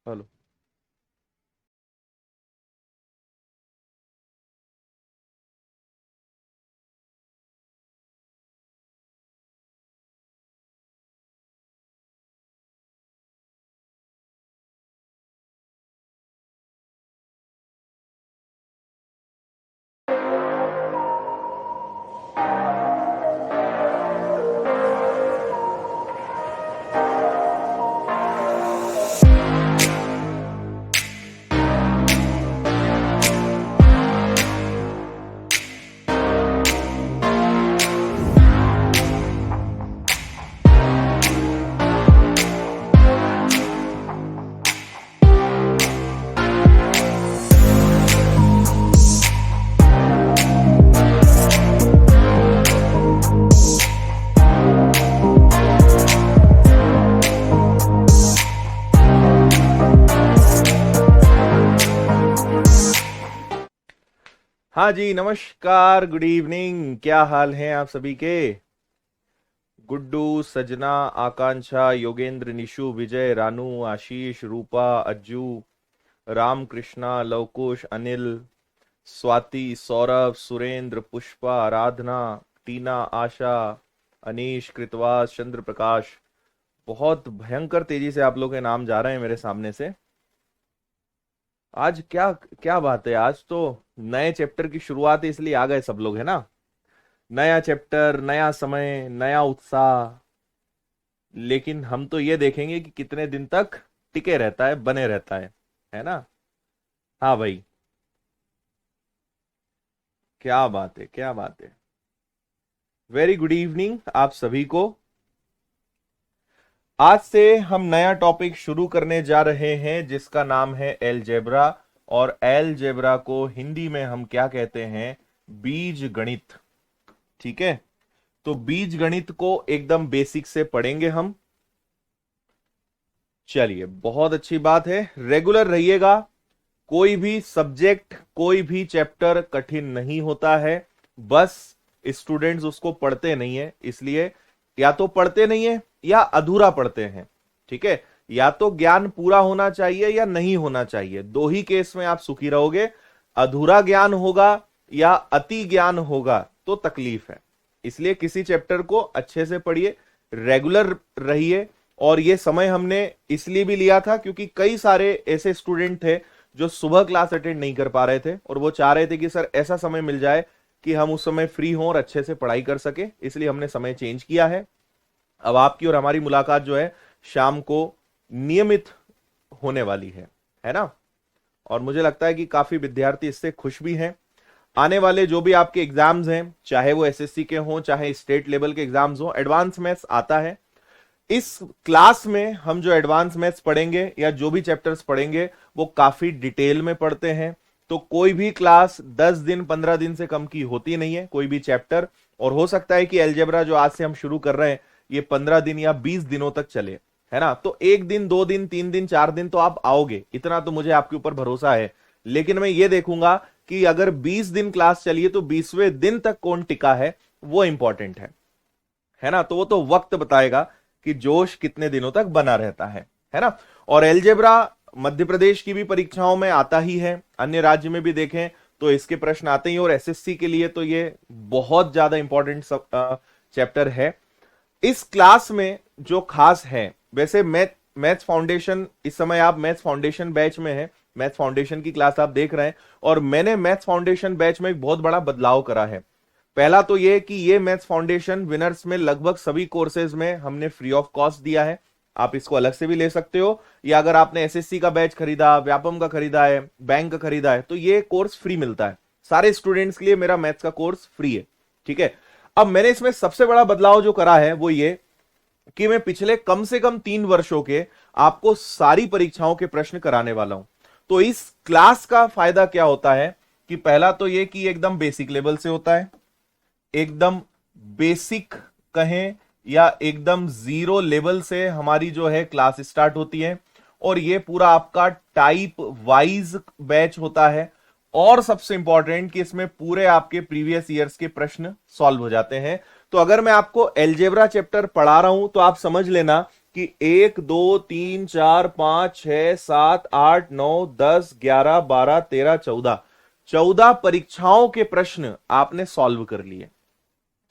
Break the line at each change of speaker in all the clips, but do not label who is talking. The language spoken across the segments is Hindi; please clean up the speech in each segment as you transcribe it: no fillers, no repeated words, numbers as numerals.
हेलो। हाँ जी, नमस्कार, गुड इवनिंग। क्या हाल हैं आप सभी के? गुड्डू, सजना, आकांक्षा, योगेंद्र, निशु, विजय, रानू, आशीष, रूपा, अज्जू, राम कृष्णा, लवकुश, अनिल, स्वाति, सौरभ, सुरेंद्र, पुष्पा, आराधना, टीना, आशा, अनीश, कृतवास, चंद्र प्रकाश। बहुत भयंकर तेजी से आप लोग के नाम जा रहे हैं मेरे सामने से। आज क्या क्या बात है, आज तो नए चैप्टर की शुरुआत है इसलिए आ गए सब लोग, है ना। नया चैप्टर, नया समय, नया उत्साह। लेकिन हम तो ये देखेंगे कि कितने दिन तक टिके रहता है, बने रहता है ना। हाँ भाई। क्या बात है, क्या बात है। वेरी गुड इवनिंग आप सभी को। आज से हम नया टॉपिक शुरू करने जा रहे हैं जिसका नाम है एलजेब्रा। और एलजेब्रा को हिंदी में हम क्या कहते हैं? बीज गणित। ठीक है। तो बीज गणित को एकदम बेसिक से पढ़ेंगे हम। चलिए, बहुत अच्छी बात है, रेगुलर रहिएगा। कोई भी सब्जेक्ट, कोई भी चैप्टर कठिन नहीं होता है। बस स्टूडेंट्स उसको पढ़ते नहीं है, इसलिए या तो पढ़ते नहीं है या अधूरा पढ़ते हैं। ठीक है। या तो ज्ञान पूरा होना चाहिए या नहीं होना चाहिए, दो ही केस में आप सुखी रहोगे। अधूरा ज्ञान होगा या अति ज्ञान होगा तो तकलीफ है। इसलिए किसी चैप्टर को अच्छे से पढ़िए, रेगुलर रहिए। और ये समय हमने इसलिए भी लिया था क्योंकि कई सारे ऐसे स्टूडेंट थे जो सुबह क्लास अटेंड नहीं कर पा रहे थे और वो चाह रहे थे कि सर ऐसा समय मिल जाए कि हम उस समय फ्री हों और अच्छे से पढ़ाई कर सके, इसलिए हमने समय चेंज किया है। अब आपकी और हमारी मुलाकात जो है शाम को नियमित होने वाली है ना। और मुझे लगता है कि काफी विद्यार्थी इससे खुश भी हैं। आने वाले जो भी आपके एग्जाम्स हैं, चाहे वो एसएससी के हों चाहे स्टेट लेवल के एग्जाम्स हों, एडवांस मैथ्स आता है। इस क्लास में हम जो एडवांस मैथ्स पढ़ेंगे या जो भी चैप्टर्स पढ़ेंगे वो काफी डिटेल में पढ़ते हैं। तो कोई भी क्लास 10 दिन 15 दिन से कम की होती नहीं है, कोई भी चैप्टर। और हो सकता है कि अलजेब्रा जो आज से हम शुरू कर रहे हैं ये 15 दिन या 20 दिनों तक चले, है ना। तो एक दिन, दो दिन, तीन दिन, चार दिन तो आप आओगे, इतना तो मुझे आपके ऊपर भरोसा है। लेकिन मैं ये देखूंगा कि अगर 20 दिन क्लास चलिए तो 20वें दिन तक कौन टिका है, वो इंपॉर्टेंट है ना। तो वो तो वक्त बताएगा कि जोश कितने दिनों तक बना रहता है ना। और एलजेब्रा मध्य प्रदेश की भी परीक्षाओं में आता ही है, अन्य राज्य में भी देखें तो इसके प्रश्न आते ही। और एसएससी के लिए तो ये बहुत ज्यादा इंपॉर्टेंट चैप्टर है। इस क्लास में जो खास है, वैसे मैथ्स फाउंडेशन, इस समय आप मैथ्स फाउंडेशन बैच में है, मैथ्स फाउंडेशन की क्लास आप देख रहे हैं। और मैंने मैथ्स फाउंडेशन बैच में एक बहुत बड़ा बदलाव करा है। पहला तो यह कि ये मैथ्स फाउंडेशन विनर्स में लगभग सभी कोर्सेज में हमने फ्री ऑफ कॉस्ट दिया है। आप इसको अलग से भी ले सकते हो, या अगर आपने एसएससी का बैच खरीदा, व्यापम का खरीदा है, बैंक का खरीदा है, तो ये कोर्स फ्री मिलता है सारे स्टूडेंट्स के लिए। मेरा मैथ्स का कोर्स फ्री है। ठीक है। अब मैंने इसमें सबसे बड़ा बदलाव जो करा है वो ये कि मैं पिछले कम से कम 3 वर्षों के आपको सारी परीक्षाओं के प्रश्न कराने वाला हूं। तो इस क्लास का फायदा क्या होता है कि पहला तो यह कि एकदम बेसिक लेवल से होता है, एकदम बेसिक कहें या एकदम जीरो लेवल से हमारी जो है क्लास स्टार्ट होती है। और ये पूरा आपका टाइप वाइज बैच होता है। और सबसे इंपॉर्टेंट कि इसमें पूरे आपके प्रीवियस ईयर्स के प्रश्न सॉल्व हो जाते हैं। तो अगर मैं आपको एलजेब्रा चैप्टर पढ़ा रहा हूं तो आप समझ लेना कि 1 2 3 4 5 6 7 8 9 10 11 12 13 14 14 परीक्षाओं के प्रश्न आपने सॉल्व कर लिए।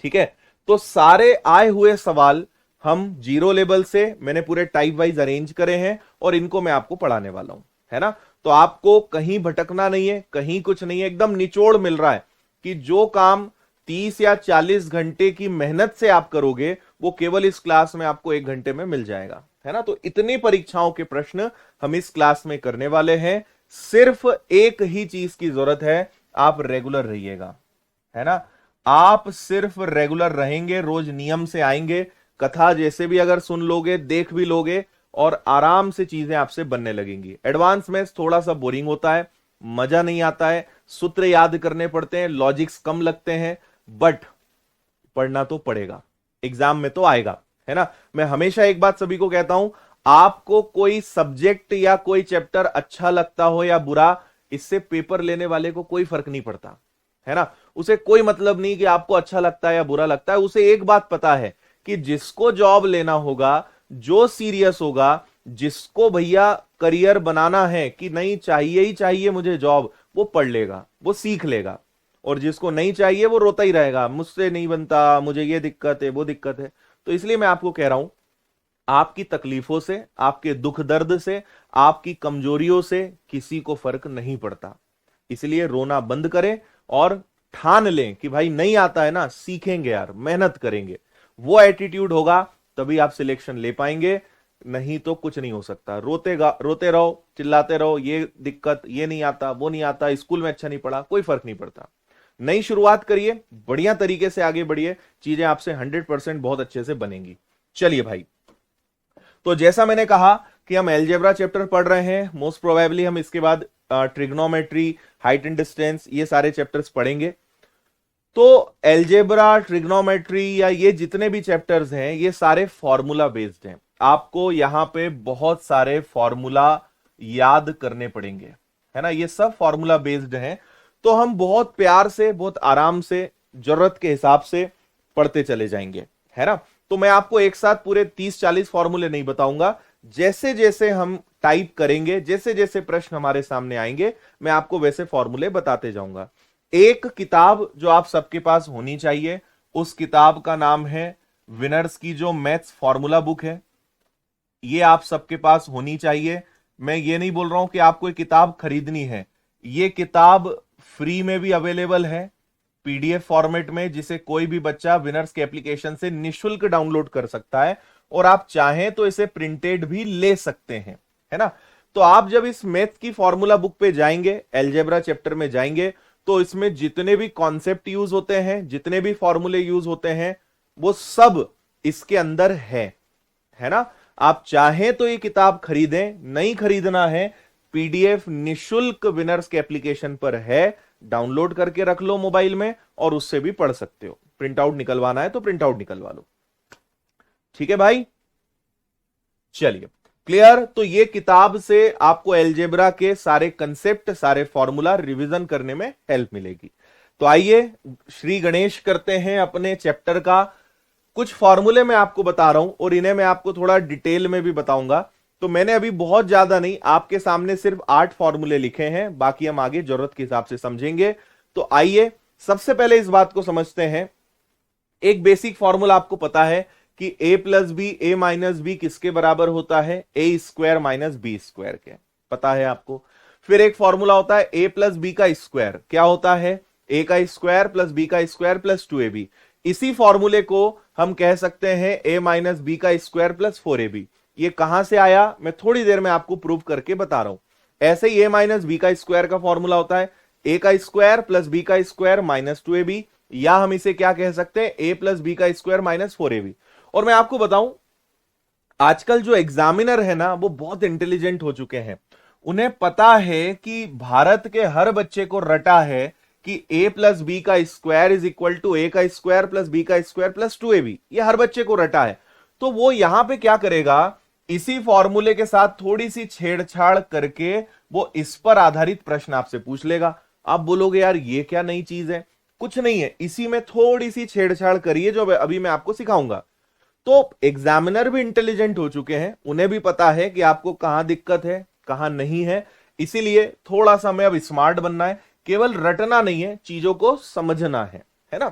ठीक है, तो सारे आए हुए सवाल हम जीरो लेवल से मैंने पूरे टाइप वाइज अरेंज करे हैं और इनको मैं आपको पढ़ाने वाला हूं, है ना। तो आपको कहीं भटकना नहीं है, कहीं कुछ नहीं है, एकदम निचोड़ मिल रहा है कि जो काम 30 या 40 घंटे की मेहनत से आप करोगे वो केवल इस क्लास में आपको 1 घंटे में मिल जाएगा, है ना। तो इतनी परीक्षाओं के प्रश्न हम इस क्लास में करने वाले हैं। सिर्फ एक ही चीज की जरूरत है, आप रेगुलर रहिएगा, है ना। आप सिर्फ रेगुलर रहेंगे, रोज नियम से आएंगे, कथा जैसे भी अगर सुन लोगे, देख भी लोगे और आराम से चीजें आपसे बनने लगेंगी। एडवांस मैथ्स थोड़ा सा बोरिंग होता है, मजा नहीं आता है, सूत्र याद करने पड़ते हैं, लॉजिक्स कम लगते हैं, बट पढ़ना तो पड़ेगा, एग्जाम में तो आएगा, है ना। मैं हमेशा एक बात सभी को कहता हूं, आपको कोई सब्जेक्ट या कोई चैप्टर अच्छा लगता हो या बुरा, इससे पेपर लेने वाले को कोई फर्क नहीं पड़ता, है ना। उसे कोई मतलब नहीं कि आपको अच्छा लगता है या बुरा लगता है, उसे एक बात पता है कि जिसको जॉब लेना होगा, जो सीरियस होगा, जिसको भैया करियर बनाना है कि नहीं चाहिए ही चाहिए मुझे जॉब, वो पढ़ लेगा, वो सीख लेगा। और जिसको नहीं चाहिए वो रोता ही रहेगा, मुझसे नहीं बनता, मुझे ये दिक्कत है, वो दिक्कत है। तो इसलिए मैं आपको कह रहा हूं, आपकी तकलीफों से, आपके दुख दर्द से, आपकी कमजोरियों से किसी को फर्क नहीं पड़ता। इसलिए रोना बंद करें और ठान लें कि भाई नहीं आता है ना, सीखेंगे यार, मेहनत करेंगे। वो एटीट्यूड होगा तभी आप सिलेक्शन ले पाएंगे, नहीं तो कुछ नहीं हो सकता। रोते रहो, चिल्लाते रहो, ये दिक्कत, ये नहीं आता, वो नहीं आता, स्कूल में अच्छा नहीं पढ़ा, कोई फर्क नहीं पड़ता। नई शुरुआत करिए, बढ़िया तरीके से आगे बढ़िए, चीजें आपसे 100% बहुत अच्छे से बनेंगी। चलिए भाई, तो जैसा मैंने कहा कि हम एलजेब्रा चैप्टर पढ़ रहे हैं, मोस्ट प्रोबेबली हम इसके बाद ट्रिग्नोमेट्री, हाइट एंड डिस्टेंस, ये सारे चैप्टर्स पढ़ेंगे। तो एलजेब्रा, ट्रिग्नोमेट्री या ये जितने भी चैप्टर्स हैं, ये सारे फॉर्मूला बेस्ड हैं। आपको यहां पे बहुत सारे फॉर्मूला याद करने पड़ेंगे, है ना। ये सब फॉर्मूला बेस्ड हैं, तो हम बहुत प्यार से, बहुत आराम से, जरूरत के हिसाब से पढ़ते चले जाएंगे, है ना। तो मैं आपको एक साथ पूरे 30-40 फॉर्मूले नहीं बताऊंगा, जैसे जैसे हम टाइप करेंगे, जैसे जैसे प्रश्न हमारे सामने आएंगे, मैं आपको वैसे फॉर्मूले बताते जाऊंगा। एक किताब जो आप सबके पास होनी चाहिए, उस किताब का नाम है विनर्स की जो मैथ्स फॉर्मूला बुक है, ये आप सबके पास होनी चाहिए। मैं ये नहीं बोल रहा हूं कि आपको एक किताब खरीदनी है, ये किताब फ्री में भी अवेलेबल है, पीडीएफ फॉर्मेट में, जिसे कोई भी बच्चा विनर्स के एप्लीकेशन से निशुल्क डाउनलोड कर सकता है, और आप चाहें तो इसे प्रिंटेड भी ले सकते हैं, है ना। तो आप जब इस मैथ की फॉर्मूला बुक पे जाएंगे, एलजेब्रा चैप्टर में जाएंगे, तो इसमें जितने भी कॉन्सेप्ट यूज होते हैं, जितने भी फॉर्मूले यूज होते हैं, वो सब इसके अंदर है ना। आप चाहें तो ये किताब खरीदें, नहीं खरीदना है, पीडीएफ निशुल्क विनर्स के एप्लीकेशन पर है, डाउनलोड करके रख लो मोबाइल में और उससे भी पढ़ सकते हो। प्रिंट आउट निकलवाना है तो प्रिंट आउट निकलवा लो, ठीक है भाई। चलिए, क्लियर। तो ये किताब से आपको एलजेब्रा के सारे कंसेप्ट, सारे फॉर्मूला रिवीजन करने में हेल्प मिलेगी। तो आइए श्री गणेश करते हैं अपने चैप्टर का। कुछ फॉर्मूले मैं आपको बता रहा हूं और इन्हें मैं आपको थोड़ा डिटेल में भी बताऊंगा। तो मैंने अभी बहुत ज्यादा नहीं, आपके सामने सिर्फ 8 फॉर्मूले लिखे हैं, बाकी हम आगे जरूरत के हिसाब से समझेंगे। तो आइए सबसे पहले इस बात को समझते हैं। एक बेसिक फॉर्मूला आपको पता है कि a plus B, A minus B किसके बराबर होता है, A square minus B square के, पता है आपको। फिर एक फॉर्मूला होता है a प्लस बी का स्क्वायर, क्या होता है, a का स्क्वायर प्लस बी का स्क्वायर प्लस 2ab। इसी फॉर्मूले को हम कह सकते हैं a माइनस बी का स्क्वायर प्लस 4ab। ये कहां से आया, मैं थोड़ी देर में आपको प्रूव करके बता रहा हूं। ऐसे ही a माइनस बी का स्क्वायर का फॉर्मूला होता है a का स्क्वायर प्लस बी का स्क्वायर माइनस 2ab, या हम इसे क्या कह सकते हैं, a प्लस बी का स्क्वायर माइनस 4ab। और मैं आपको बताऊं, आजकल जो एग्जामिनर है ना, वो बहुत इंटेलिजेंट हो चुके हैं। उन्हें पता है कि भारत के हर बच्चे को रटा है कि a प्लस बी का square is equal to a का स्क्वायर प्लस बी का स्क्वायर प्लस 2ab। ये हर बच्चे को रटा है। तो वो यहां पे क्या करेगा, इसी फॉर्मूले के साथ थोड़ी सी छेड़छाड़ करके वो इस पर आधारित प्रश्न आपसे पूछ लेगा। आप बोलोगे यार ये क्या नई चीज है, कुछ नहीं है, इसी में थोड़ी सी छेड़छाड़ करिए जो अभी मैं आपको सिखाऊंगा। तो एग्जामिनर भी इंटेलिजेंट हो चुके हैं, उन्हें भी पता है कि आपको कहां दिक्कत है कहां नहीं है, इसीलिए थोड़ा सा हमें अब स्मार्ट बनना है, केवल रटना नहीं है, चीजों को समझना है ना।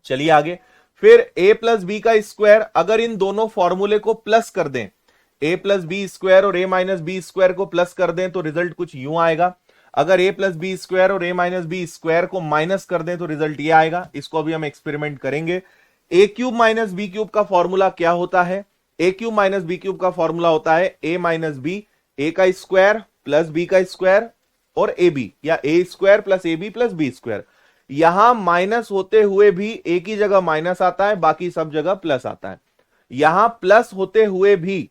चलिए आगे, फिर a प्लस बी का स्क्वायर, अगर इन दोनों फॉर्मूले को प्लस कर दें, a प्लस बी स्क्वायर और a माइनस बी स्क्वायर को प्लस कर दें तो रिजल्ट कुछ यूं आएगा। अगर a प्लस बी स्क्वायर और a माइनस बी स्क्वायर को माइनस कर दें तो रिजल्ट ये आएगा। इसको अभी हम एक्सपेरिमेंट करेंगे। a cube minus B cube का फॉर्मूला क्या होता है? a cube minus B cube का फॉर्मूला होता है a माइनस बी, a का स्क्वायर प्लस b का स्क्वायर और ab, या a square plus ab plus b square. यहां माइनस होते हुए भी एक ही जगह माइनस आता है, बाकी सब जगह प्लस आता है। यहां प्लस होते हुए भी,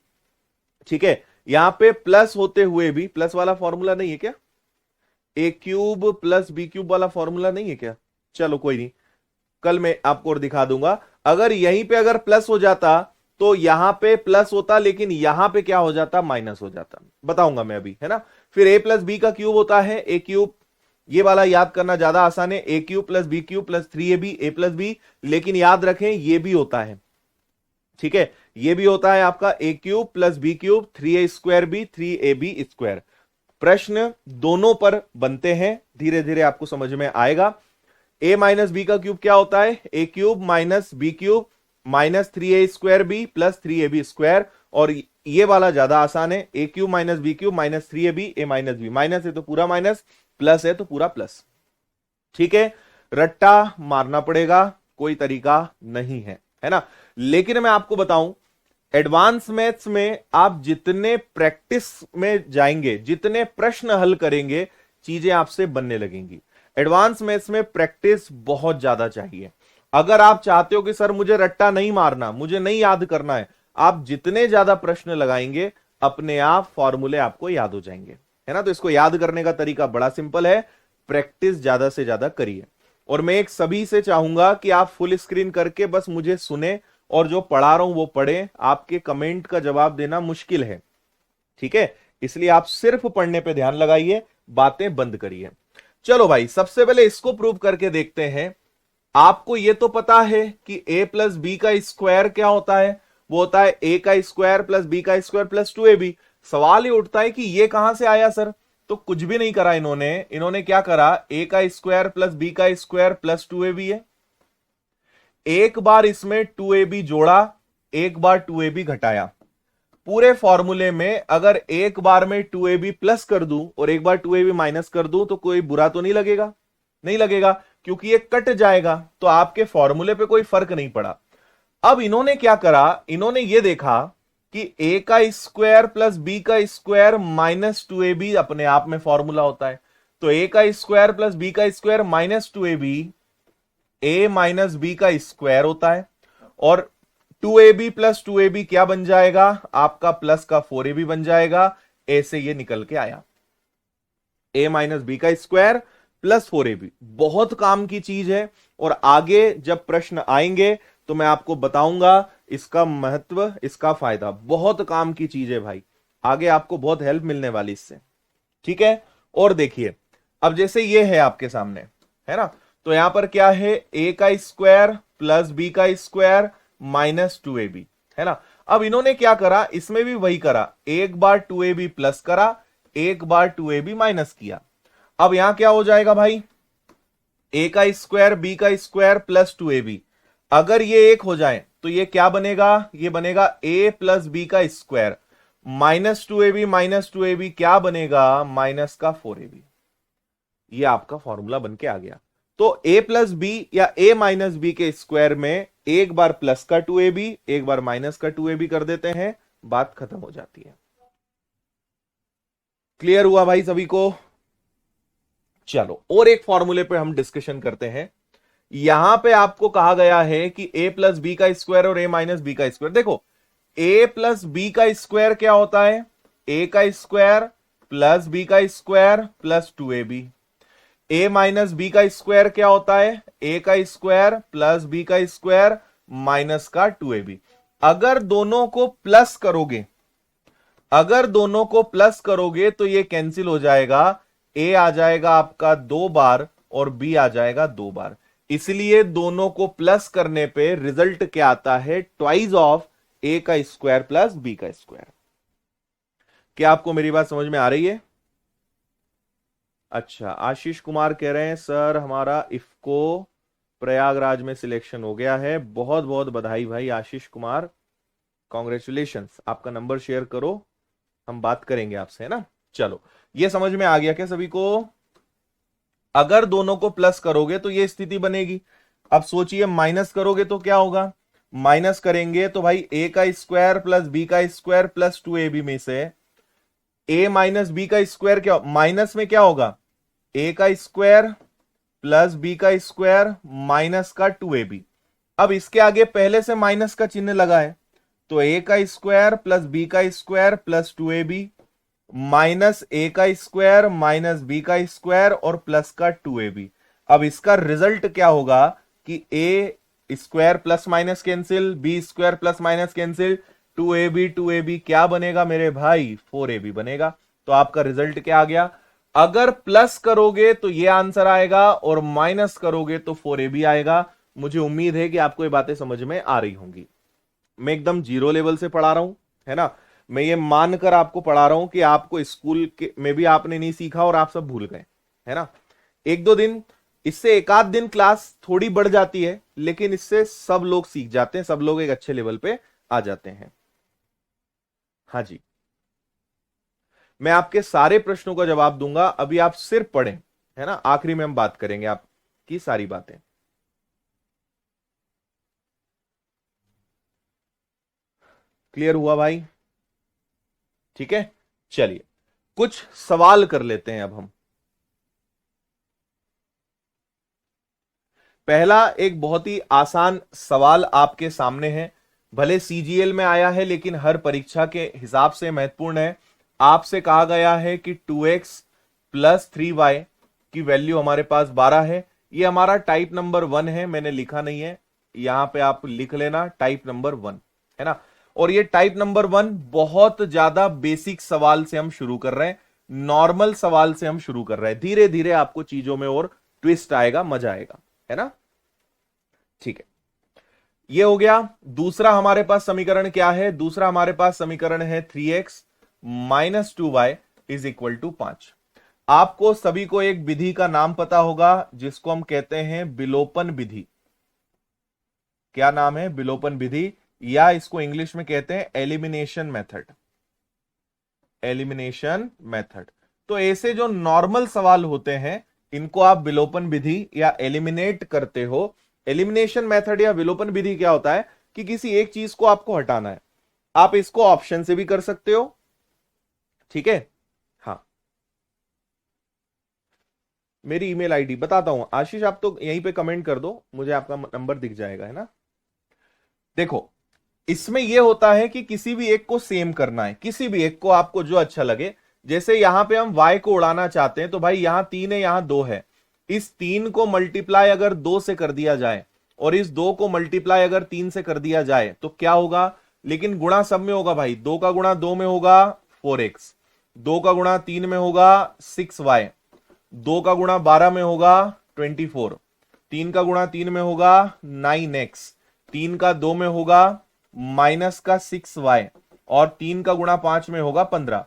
ठीक है, यहां पे प्लस होते हुए भी, प्लस वाला फॉर्मूला नहीं है क्या? ए क्यूब प्लस बी क्यूब वाला फॉर्मूला नहीं है क्या? चलो कोई नहीं, कल मैं आपको और दिखा दूंगा। अगर यहीं पे अगर प्लस हो जाता तो यहां पे प्लस होता, लेकिन यहां पे क्या हो जाता? माइनस हो जाता। बताऊंगा मैं अभी, है ना। फिर ए प्लस बी का क्यूब होता है ए क्यूब, ये वाला याद करना ज्यादा आसान है, A cube plus B cube plus 3ab A plus B, लेकिन याद रखें ये भी होता है, ठीक है, ये भी होता है आपका A cube plus B cube 3a square B 3ab square. प्रश्न दोनों पर बनते हैं, धीरे धीरे आपको समझ में आएगा। a माइनस बी का क्यूब क्या होता है? A cube minus B cube minus 3a square B plus 3ab square, और ये वाला ज्यादा आसान है, A cube minus B cube minus 3ab A minus B, minus है तो पूरा माइनस, प्लस है तो पूरा प्लस। ठीक है, रट्टा मारना पड़ेगा, कोई तरीका नहीं है ना। लेकिन मैं आपको बताऊं, एडवांस मैथ्स में आप जितने प्रैक्टिस में जाएंगे, जितने प्रश्न हल करेंगे, चीजें आपसे बनने लगेंगी। एडवांस मैथ्स में प्रैक्टिस बहुत ज्यादा चाहिए। अगर आप चाहते हो कि सर मुझे रट्टा नहीं मारना, मुझे नहीं याद करना है, आप जितने ज्यादा प्रश्न लगाएंगे अपने आप फॉर्मूले आपको याद हो जाएंगे, है ना। तो इसको याद करने का तरीका बड़ा सिंपल है, प्रैक्टिस ज्यादा से ज्यादा करिए। और मैं एक सभी से चाहूंगा कि आप फुल स्क्रीन करके बस मुझे सुने और जो पढ़ा रहा हूं वो पढ़ें। आपके कमेंट का जवाब देना मुश्किल है, ठीक है, इसलिए आप सिर्फ पढ़ने पे ध्यान लगाइए, बातें बंद करिए। चलो भाई, सबसे पहले इसको प्रूव करके देखते हैं। आपको यह तो पता है कि a प्लस बी का स्क्वायर क्या होता है? वो होता है a का स्क्वायर प्लस बी का स्क्वायर प्लस 2ab। सवाल ही उठता है कि ये कहां से आया सर? तो कुछ भी नहीं करा इन्होंने क्या करा, a का स्क्वायर प्लस बी का स्क्वायर प्लस 2ab है, एक बार इसमें 2ab जोड़ा, एक बार 2ab घटाया। पूरे फॉर्मूले में अगर एक बार में 2ab प्लस कर दूं और एक बार 2ab माइनस कर दूं तो कोई बुरा तो नहीं लगेगा? नहीं लगेगा, क्योंकि ये कट जाएगा, तो आपके फॉर्मूले पे कोई फर्क नहीं पड़ा। अब इन्होंने क्या करा, इन्होंने ये देखा कि a का स्क्वायर प्लस b का स्क्वायर माइनस 2ab अपने आप में फॉर्मूला होता है। तो a का स्क्वायर प्लस b का square minus 2ab a minus B का स्क्वायर होता है, और 2ab प्लस 2ab क्या बन जाएगा? आपका प्लस का 4ab बन जाएगा। a से ये निकल के आया, a माइनस बी का स्क्वायर प्लस 4ab। बहुत काम की चीज है, और आगे जब प्रश्न आएंगे तो मैं आपको बताऊंगा इसका महत्व, इसका फायदा। बहुत काम की चीज है भाई, आगे आपको बहुत हेल्प मिलने वाली इससे, ठीक है। और देखिए, अब जैसे ये है आपके सामने, है ना, तो यहां पर क्या है, a का स्क्वायर प्लस b का स्क्वायर माइनस 2ab, है ना। अब इन्होंने क्या करा, इसमें भी वही करा, एक बार 2ab प्लस करा, एक बार 2ab माइनस किया। अब यहां क्या हो जाएगा भाई, a का स्क्वायर b का स्क्वायर प्लस 2ab, अगर ये एक हो जाए तो ये क्या बनेगा, ये बनेगा a प्लस बी का स्क्वायर माइनस 2ab क्या बनेगा, माइनस का 4ab। ये आपका फॉर्मूला बन के आ गया। तो a प्लस बी या a माइनस बी के स्क्वायर में एक बार प्लस का 2ab, एक बार माइनस का 2ab कर देते हैं, बात खत्म हो जाती है। क्लियर हुआ भाई सभी को? चलो और एक फॉर्मूले पे हम डिस्कशन करते हैं। यहां पे आपको कहा गया है कि a प्लस बी का स्क्वायर और a माइनस बी का स्क्वायर। देखो, a प्लस बी का स्क्वायर क्या होता है? a का स्क्वायर प्लस बी का square plus 2ab। a minus B का स्क्वायर क्या होता है? a का स्क्वायर प्लस बी का स्क्वायर माइनस का 2ab। अगर दोनों को प्लस करोगे, अगर दोनों को प्लस करोगे तो ये कैंसिल हो जाएगा, a आ जाएगा आपका 2 बार और b आ जाएगा 2 बार। इसलिए दोनों को प्लस करने पे रिजल्ट क्या आता है, ट्वाइस ऑफ ए का स्क्वायर प्लस बी का स्क्वायर। क्या आपको मेरी बात समझ में आ रही है? अच्छा, आशीष कुमार कह रहे हैं सर हमारा इफको प्रयागराज में सिलेक्शन हो गया है। बहुत बहुत बधाई भाई आशीष कुमार, कॉन्ग्रेचुलेशंस। आपका नंबर शेयर करो, हम बात करेंगे आपसे, है ना। चलो, ये समझ में आ गया क्या सभी को? अगर दोनों को प्लस करोगे तो ये स्थिति बनेगी। अब सोचिए माइनस करोगे तो क्या होगा, माइनस करेंगे तो भाई ए का स्क्वायर प्लस बी का स्क्वायर प्लस 2ab में से ए माइनस बी का स्क्वायर क्या, माइनस में क्या होगा, ए का स्क्वायर प्लस बी का स्क्वायर माइनस का 2ab। अब इसके आगे पहले से माइनस का चिन्ह लगा है, तो ए का स्क्वायर प्लस बी का square plus 2ab minus A का स्क्वायर माइनस बी का स्क्वायर और प्लस का 2ab। अब इसका रिजल्ट क्या होगा कि A square plus minus cancel, B square plus minus cancel, 2ab क्या बनेगा मेरे भाई, 4ab बनेगा। तो आपका रिजल्ट क्या आ गया, अगर प्लस करोगे तो ये आंसर आएगा और माइनस करोगे तो 4ab आएगा। मुझे उम्मीद है कि आपको ये बातें समझ में आ रही होंगी। मैं एकदम जीरो लेवल से पढ़ा रहा हूं, है ना। मैं ये मानकर आपको पढ़ा रहा हूं कि आपको स्कूल के में भी आपने नहीं सीखा और आप सब भूल गए, है ना। एक दो दिन, इससे एक आध दिन क्लास थोड़ी बढ़ जाती है, लेकिन इससे सब लोग सीख जाते हैं, सब लोग एक अच्छे लेवल पे आ जाते हैं। हाँ जी, मैं आपके सारे प्रश्नों का जवाब दूंगा, अभी आप सिर्फ पढ़ें, है ना। आखिरी में हम बात करेंगे आपकी सारी बातें। क्लियर हुआ भाई? ठीक है, चलिए कुछ सवाल कर लेते हैं अब हम। पहला एक बहुत ही आसान सवाल आपके सामने है, भले सीजीएल में आया है लेकिन हर परीक्षा के हिसाब से महत्वपूर्ण है। आपसे कहा गया है कि 2x प्लस 3y की वैल्यू हमारे पास 12 है। ये हमारा टाइप नंबर 1 है, मैंने लिखा नहीं है, यहां पे आप लिख लेना टाइप नंबर 1, है ना। और ये टाइप नंबर 1 बहुत ज्यादा बेसिक सवाल से हम शुरू कर रहे हैं, नॉर्मल सवाल से हम शुरू कर रहे हैं। धीरे धीरे आपको चीजों में और ट्विस्ट आएगा, मजा आएगा, है ना। ठीक है, ये हो गया। दूसरा हमारे पास समीकरण क्या है, दूसरा हमारे पास समीकरण है 3x minus 2y is equal to 5। आपको सभी को एक विधि का नाम पता होगा जिसको हम कहते हैं विलोपन विधि। क्या नाम है, विलोपन विधि, या इसको इंग्लिश में कहते हैं एलिमिनेशन मेथड। Elimination method. तो ऐसे जो नॉर्मल सवाल होते हैं इनको आप विलोपन विधि या एलिमिनेट करते हो। एलिमिनेशन मेथड या विलोपन विधि क्या होता है कि किसी एक चीज को आपको हटाना है, आप इसको ऑप्शन से भी कर सकते हो, ठीक है। हाँ, मेरी ईमेल आईडी बताता हूं, आशीष आप तो यहीं पे कमेंट कर दो, मुझे आपका नंबर दिख जाएगा, है ना। देखो, इसमें यह होता है कि किसी भी एक को सेम करना है, किसी भी एक को आपको जो अच्छा लगे। जैसे यहां पे हम y को उड़ाना चाहते हैं तो भाई यहां 3 है, यहां 2 है, इस 3 को मल्टीप्लाई अगर 2 से कर दिया जाए और इस 2 को मल्टीप्लाई अगर 3 से कर दिया जाए तो क्या होगा, लेकिन गुणा सब में होगा भाई। 2 का गुणा 2 में होगा 4x, 2 का गुणा 3 में होगा 6y, 2 का गुणा 12 में होगा 24, 3 का गुणा 3 में होगा 9x, 3 का 2 में होगा माइनस का 6y और 3 का गुणा 5 में होगा 15।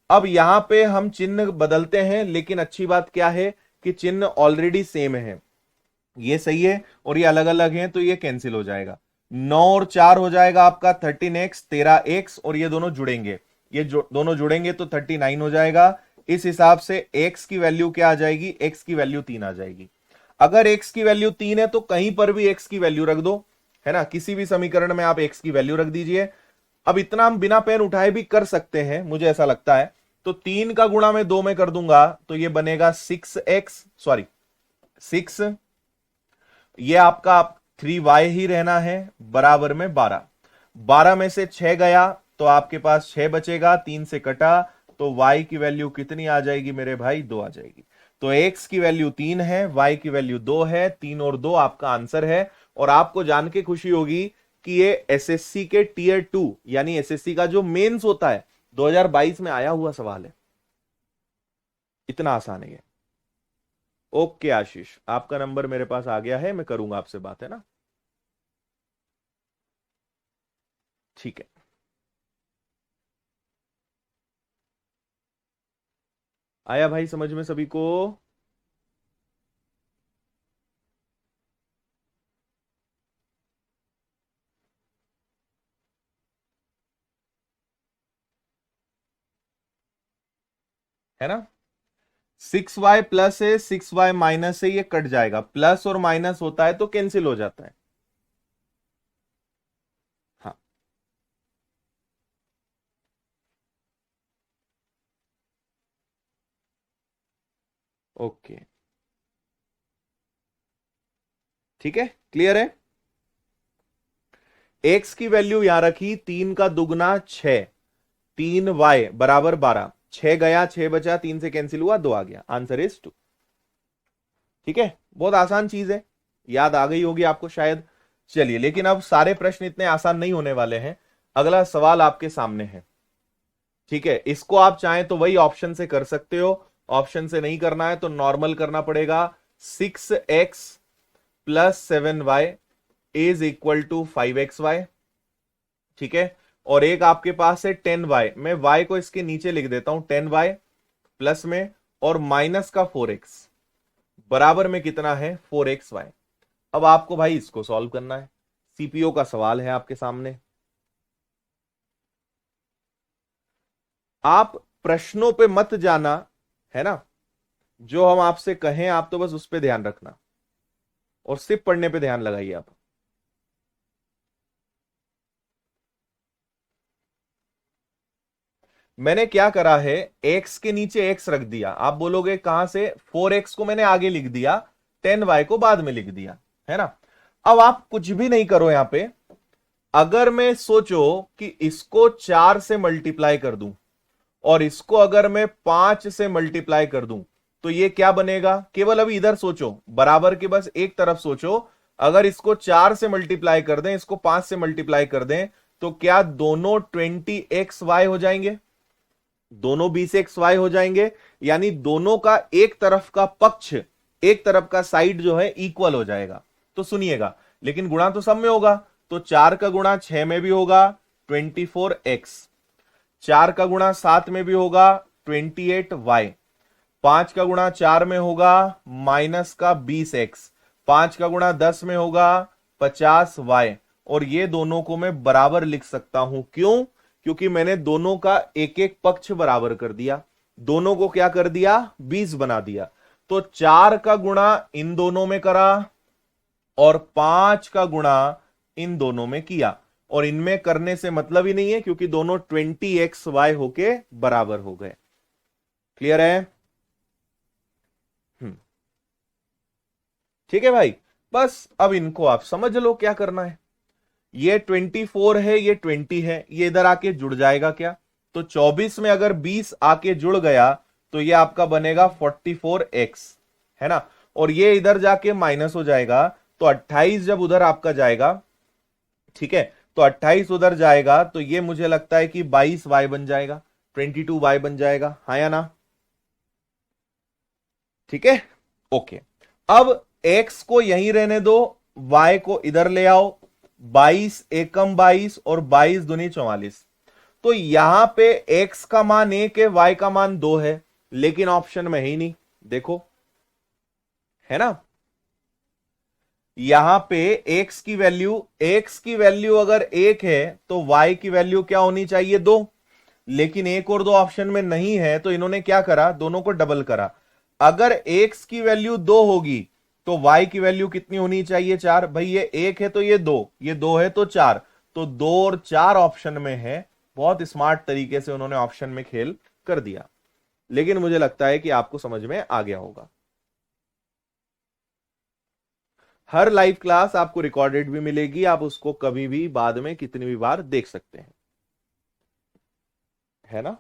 अब यहां पे हम चिन्ह बदलते हैं, लेकिन अच्छी बात क्या है कि चिन्ह ऑलरेडी सेम है, ये सही है और ये अलग अलग हैं तो ये कैंसिल हो जाएगा। 9 और 4 हो जाएगा आपका 13x, 13x और ये दोनों जुड़ेंगे, ये दोनों जुड़ेंगे तो 39 हो जाएगा। इस हिसाब से x की वैल्यू क्या आ जाएगी, x की वैल्यू 3 आ जाएगी। अगर x की वैल्यू 3 है तो कहीं पर भी x की वैल्यू रख दो, है ना, किसी भी समीकरण में आप x की वैल्यू रख दीजिए। अब इतना हम बिना पेन उठाए भी कर सकते हैं, मुझे ऐसा लगता है। तो 3 का गुणा मैं 2 में कर दूंगा तो ये बनेगा 6x, सॉरी 6, ये आपका 3y ही रहना है, बराबर में 12। 12 में से 6 गया तो आपके पास 6 बचेगा, 3 से कटा तो y की वैल्यू कितनी आ जाएगी मेरे भाई, 2 आ जाएगी। तो x की वैल्यू 3 है, y की वैल्यू 2 है, 3 और 2 आपका आंसर है। और आपको जान के खुशी होगी कि ये एसएससी के टीयर 2 यानी एसएससी का जो मेंस होता है 2022 में आया हुआ सवाल है, इतना आसान है ये। ओके आशीष, आपका नंबर मेरे पास आ गया है, मैं करूंगा आपसे बात, है ना? ठीक है। आया भाई समझ में सभी को? है ना? 6y प्लस है, 6y माइनस है, ये कट जाएगा, प्लस और माइनस होता है तो कैंसिल हो जाता है। हाँ। ओके, ठीक है, क्लियर है। x की वैल्यू यहां रखी, 3 का दुगना 6, 3y बराबर 12, 6 गया 6 बचा, 3 से कैंसिल हुआ, 2 आ गया, आंसर इज 2। ठीक है, बहुत आसान चीज है, याद आ गई होगी आपको शायद। चलिए, लेकिन अब सारे प्रश्न इतने आसान नहीं होने वाले हैं। अगला सवाल आपके सामने है। ठीक है, इसको आप चाहें तो वही ऑप्शन से कर सकते हो, ऑप्शन से नहीं करना है तो नॉर्मल करना पड़ेगा। 6x plus 7y is equal to 5xy। ठीक है, और एक आपके पास है 10y, मैं y को इसके नीचे लिख देता हूं, 10y प्लस में और माइनस का 4x बराबर में कितना है, 4xy। अब आपको भाई इसको सॉल्व करना है, सीपीओ का सवाल है आपके सामने। आप प्रश्नों पे मत जाना, है ना? जो हम आपसे कहें आप तो बस उस पे ध्यान रखना और सिर्फ पढ़ने पे ध्यान लगाइए आप। मैंने क्या करा है, x के नीचे x रख दिया, आप बोलोगे कहां से, 4x को मैंने आगे लिख दिया, 10y को बाद में लिख दिया, है ना? अब आप कुछ भी नहीं करो यहां पे। अगर मैं सोचो कि इसको 4 से मल्टीप्लाई कर दूं और इसको अगर मैं 5 से मल्टीप्लाई कर दूं, तो ये क्या बनेगा? केवल अभी इधर सोचो, बराबर के बस एक तरफ सोचो। अगर इसको 4 से मल्टीप्लाई कर दें, इसको 5 से मल्टीप्लाई कर दें, तो क्या दोनों 20xy हो जाएंगे? दोनों 20xy हो जाएंगे, यानी दोनों का एक तरफ का पक्ष, एक तरफ का साइड जो है इक्वल हो जाएगा। तो सुनिएगा, लेकिन गुणा तो सब में होगा, तो 4 का गुणा 6 में भी होगा 24x, 4 का गुणा 7 में भी होगा 28y, 5 का गुणा 4 में होगा माइनस का 20x, 5 का गुणा 10 में होगा 50y। और ये दोनों को मैं बराबर लिख सकता हूं, क्यों? क्योंकि मैंने दोनों का एक एक पक्ष बराबर कर दिया, दोनों को क्या कर दिया, 20 बना दिया। तो 4 का गुणा इन दोनों में करा और 5 का गुणा इन दोनों में किया, और इनमें करने से मतलब ही नहीं है क्योंकि दोनों 20xy होके बराबर हो गए। क्लियर है? हम्म, ठीक है भाई। बस अब इनको आप समझ लो क्या करना है। ये 24 है, ये 20 है, ये इधर आके जुड़ जाएगा क्या? तो 24 में अगर 20 आके जुड़ गया तो ये आपका बनेगा 44x, है ना? और ये इधर जाके माइनस हो जाएगा, तो 28 जब उधर आपका जाएगा, ठीक है, तो 28 उधर जाएगा तो ये मुझे लगता है कि 22y बन जाएगा, 22y बन जाएगा, हाँ या ना? ठीक है, ओके। अब x को यहीं रहने दो, y को इधर ले आओ, 22 एकम 22 और 22 दूनी 44। तो यहां पे x का मान 1 है, y का मान 2 है, लेकिन ऑप्शन में ही नहीं, देखो, है ना? यहां पे x की वैल्यू अगर 1 है तो y की वैल्यू क्या होनी चाहिए, 2। लेकिन एक और दो ऑप्शन में नहीं है, तो इन्होंने क्या करा, दोनों को डबल करा। अगर x की वैल्यू 2 होगी तो y की वैल्यू कितनी होनी चाहिए, 4। भाई ये 1 है तो ये 2, ये 2 है तो 4, तो 2 और 4 ऑप्शन में है। बहुत स्मार्ट तरीके से उन्होंने ऑप्शन में खेल कर दिया, लेकिन मुझे लगता है कि आपको समझ में आ गया होगा। हर लाइव क्लास आपको रिकॉर्डेड भी मिलेगी, आप उसको कभी भी बाद में कितनी भी बार देख सकते हैं, है ना?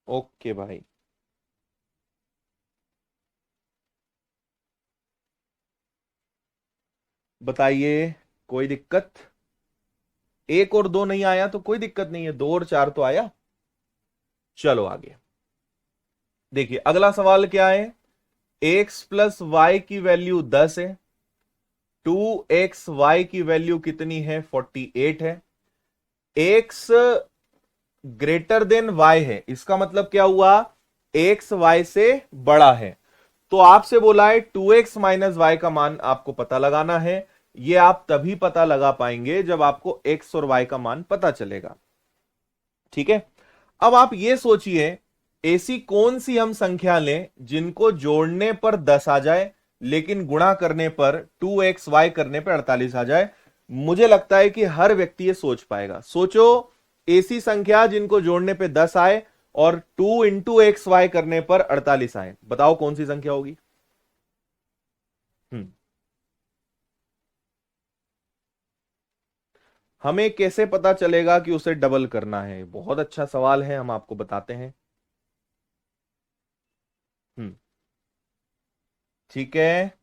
ओके भाई। बताइए, कोई दिक्कत? एक और दो नहीं आया तो कोई दिक्कत नहीं है, दो और चार तो आया। चलो आगे देखिए, अगला सवाल क्या है। एक्स प्लस वाई की वैल्यू 10 है, 2xy की वैल्यू कितनी है, 48 है। एक्स ग्रेटर देन वाई है, इसका मतलब क्या हुआ, एक्स वाई से बड़ा है। तो आपसे बोला है 2x माइनस वाई का मान आपको पता लगाना है। यह आप तभी पता लगा पाएंगे जब आपको x और y का मान पता चलेगा। ठीक है, अब आप ये सोचिए, ऐसी कौन सी हम संख्या लें जिनको जोड़ने पर 10 आ जाए लेकिन गुणा करने पर 2xy करने पर 48 आ जाए। मुझे लगता है कि हर व्यक्ति ये सोच पाएगा। सोचो, ऐसी संख्या जिनको जोड़ने पे 10 आए और 2 इंटू एक्स वाई करने पर 48 आए, बताओ कौन सी संख्या होगी। हम्म हमें कैसे पता चलेगा कि उसे डबल करना है, बहुत अच्छा सवाल है, हम आपको बताते हैं। हम्म ठीक है,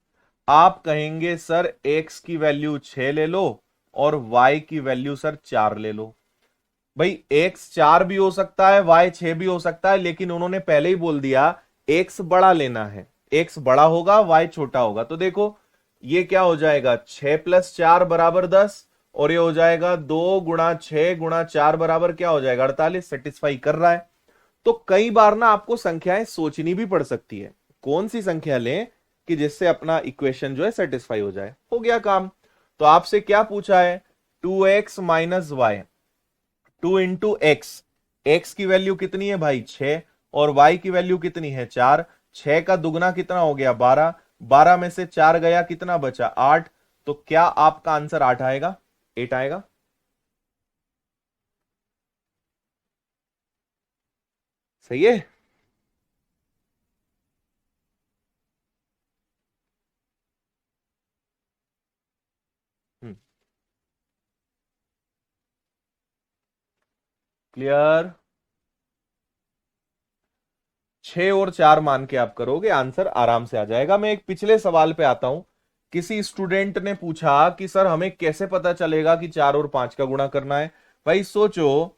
आप कहेंगे सर x की वैल्यू 6 ले लो और y की वैल्यू सर 4 ले लो। भाई x 4 भी हो सकता है, y 6 भी हो सकता है, लेकिन उन्होंने पहले ही बोल दिया x बड़ा लेना है। x बड़ा होगा, y छोटा होगा। तो देखो ये क्या हो जाएगा, 6 प्लस 4 बराबर 10, और ये हो जाएगा 2 गुणा 6 गुणा 4 बराबर क्या हो जाएगा, 48। सेटिस्फाई कर रहा है। तो कई बार ना आपको संख्याएं सोचनी भी पड़ सकती है, कौन सी संख्या लें कि जिससे अपना इक्वेशन जो है सेटिस्फाई हो जाए। हो गया काम। तो आपसे क्या पूछा है, 2x minus Y, 2 into X. X की वैल्यू कितनी है भाई, 6, और y की वैल्यू कितनी है, 4। 6 का दुगना कितना हो गया, 12। 12 में से 4 गया, कितना बचा, 8। तो क्या आपका आंसर 8 आएगा, 8 आएगा। सही है। क्लियर। 6 और 4 मान के आप करोगे, आंसर आराम से आ जाएगा। मैं एक पिछले सवाल पे आता हूं। किसी स्टूडेंट ने पूछा कि सर हमें कैसे पता चलेगा कि 4 और 5 का गुणा करना है। भाई सोचो,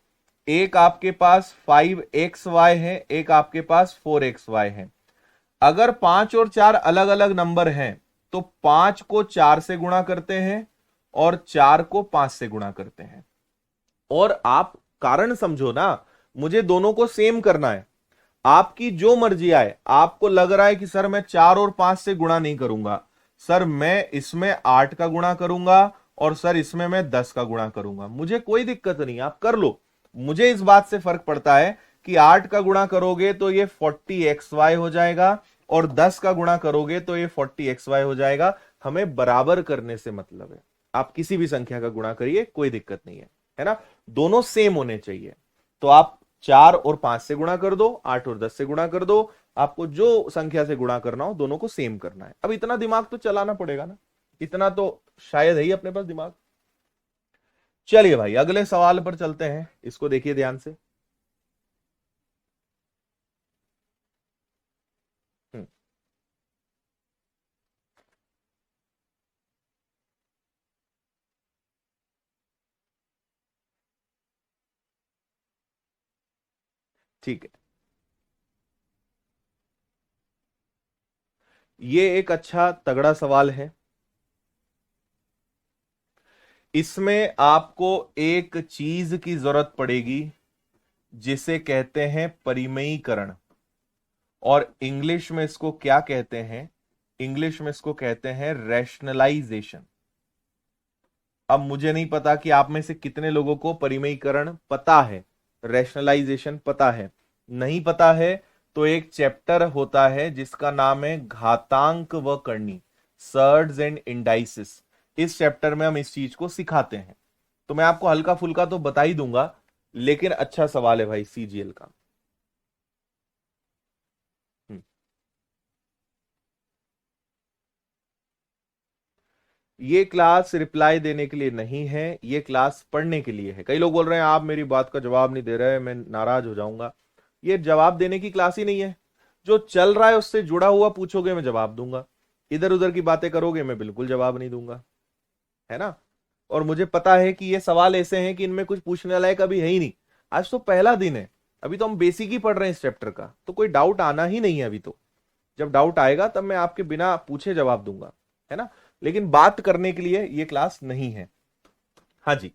एक आपके पास 5xy है, एक आपके पास 4xy है। अगर 5 और 4 अलग अलग नंबर हैं तो 5 को 4 से गुणा करते हैं और 4 को 5 से गुणा करते हैं। और आप कारण समझो ना, मुझे दोनों को सेम करना है। आपकी जो मर्जी आए, आपको लग रहा है कि सर मैं 4 और 5 से गुणा नहीं करूंगा, सर मैं इसमें 8 का गुणा करूंगा और सर इसमें मैं 10 का गुणा करूंगा, मुझे कोई दिक्कत नहीं, आप कर लो। मुझे इस बात से फर्क पड़ता है कि 8 का गुणा करोगे तो ये 40xy हो जाएगा और 10 का गुणा करोगे तो ये 40xy हो जाएगा। हमें बराबर करने से मतलब है, आप किसी भी संख्या का गुणा करिए, कोई दिक्कत नहीं है ना, दोनों सेम होने चाहिए। तो आप 4 और 5 से गुणा कर दो, 8 और 10 से गुणा कर दो, आपको जो संख्या से गुणा करना हो दोनों को सेम करना है। अब इतना दिमाग तो चलाना पड़ेगा ना, इतना तो शायद है ही अपने पास दिमाग। चलिए भाई अगले सवाल पर चलते हैं, इसको देखिए ध्यान से। हम्म, ठीक है, ये एक अच्छा तगड़ा सवाल है। इसमें आपको एक चीज की जरूरत पड़ेगी जिसे कहते हैं परिमयीकरण, और इंग्लिश में इसको क्या कहते हैं, इंग्लिश में इसको कहते हैं रैशनलाइजेशन। अब मुझे नहीं पता कि आप में से कितने लोगों को परिमयीकरण पता है, रैशनलाइजेशन पता है। नहीं पता है तो एक चैप्टर होता है जिसका नाम है घातांक व करनी, सर्ड्स एंड इंडाइसिस। इस चैप्टर में हम इस चीज को सिखाते हैं। तो मैं आपको हल्का फुल्का तो बता ही दूंगा, लेकिन अच्छा सवाल है भाई सीजीएल का। हम्म, ये क्लास रिप्लाई देने के लिए नहीं है, ये क्लास पढ़ने के लिए है। कई लोग बोल रहे हैं आप मेरी बात का जवाब नहीं दे रहे, मैं नाराज हो जाऊंगा। ये जवाब देने की क्लास ही नहीं है। जो चल रहा है उससे जुड़ा हुआ पूछोगे मैं जवाब दूंगा, इधर उधर की बातें करोगे मैं बिल्कुल जवाब नहीं दूंगा, है ना। और मुझे पता है कि ये सवाल ऐसे हैं कि इनमें कुछ पूछने लायक अभी है ही नहीं। आज तो पहला दिन है, अभी तो हम बेसिक ही पढ़ रहे हैं इस चैप्टर का, तो कोई डाउट आना ही नहीं है अभी तो। जब डाउट आएगा तब मैं आपके बिना पूछे जवाब दूंगा, है ना। लेकिन बात करने के लिए ये क्लास नहीं है। हाँ जी,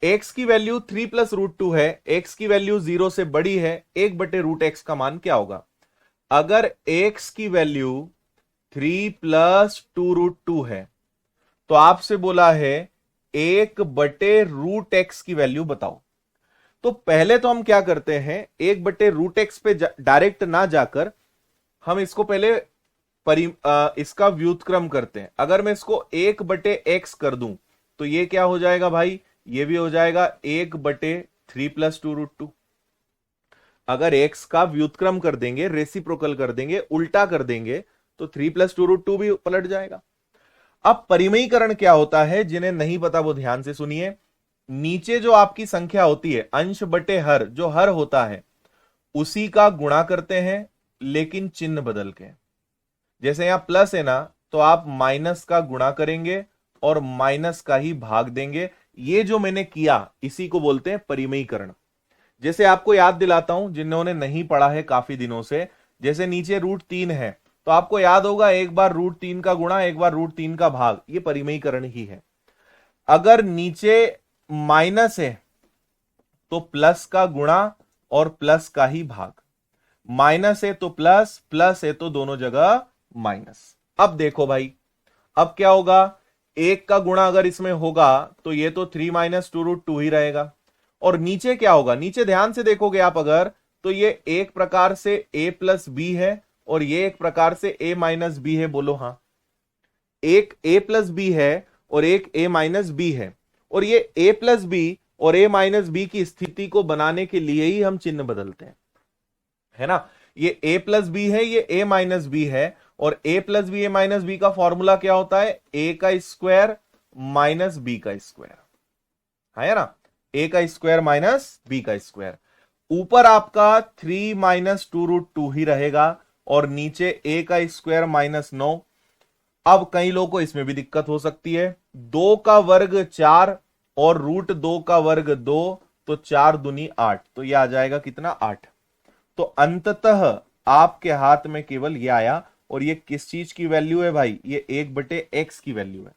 x की वैल्यू 3+√2 है, x की वैल्यू 0 से बड़ी है, 1/√x का मान क्या होगा? अगर x की वैल्यू 3+2√2 है तो आपसे बोला है 1/√x की वैल्यू बताओ। तो पहले तो हम क्या करते हैं, 1/√x पे डायरेक्ट ना जाकर हम इसको पहले इसका व्युत्क्रम करते हैं। अगर मैं इसको 1/x कर दूं तो ये क्या हो जाएगा भाई, ये भी हो जाएगा 1/3+2√2। अगर x का व्युत्क्रम कर देंगे, रेसिप्रोकल कर देंगे, उल्टा कर देंगे, तो 3+2√2 भी पलट जाएगा। अब परिमयीकरण क्या होता है, जिन्हें नहीं पता वो ध्यान से सुनिए। नीचे जो आपकी संख्या होती है, अंश बटे हर, जो हर होता है उसी का गुणा करते हैं, लेकिन चिन्ह बदल के। जैसे यहां प्लस है ना, तो आप माइनस का गुणा करेंगे और माइनस का ही भाग देंगे। ये जो मैंने किया इसी को बोलते हैं परिमयीकरण। जैसे आपको याद दिलाता हूं, जिन्होंने नहीं पढ़ा है काफी दिनों से, जैसे नीचे √3 है तो आपको याद होगा एक बार √3 का गुणा, एक बार √3 का भाग, ये परिमयीकरण ही है। अगर नीचे माइनस है तो प्लस का गुणा और प्लस का ही भाग, माइनस है तो प्लस, प्लस है तो दोनों जगह माइनस। अब देखो भाई, अब क्या होगा, एक का गुणा अगर इसमें होगा तो ये तो 3-2√2 ही रहेगा। और नीचे क्या होगा, नीचे ध्यान से देखोगे आप अगर, तो ये एक प्रकार से a+b है और ये एक प्रकार से a-b है। बोलो हाँ, एक a+b है और एक a-b है, और ये a+b और a-b की स्थिति को बनाने के लिए ही हम चिन्ह बदलते हैं, है ना। ये a+b है, ये a-b है, और a+b a-b का फॉर्मूला क्या होता है, a का स्क्वायर माइनस b का स्क्वायर, है ना, a का स्क्वायर माइनस b का स्क्वायर। ऊपर आपका 3-2√2 ही रहेगा और नीचे a का स्क्वायर -9। अब कई लोगों को इसमें भी दिक्कत हो सकती है, 2 का वर्ग 4 और √2 का वर्ग 2, तो 4 दूनी 8, तो यह आ जाएगा कितना, 8। तो अंततः आपके हाथ में केवल यह आया, और ये किस चीज की वैल्यू है भाई, ये 1/x की वैल्यू है।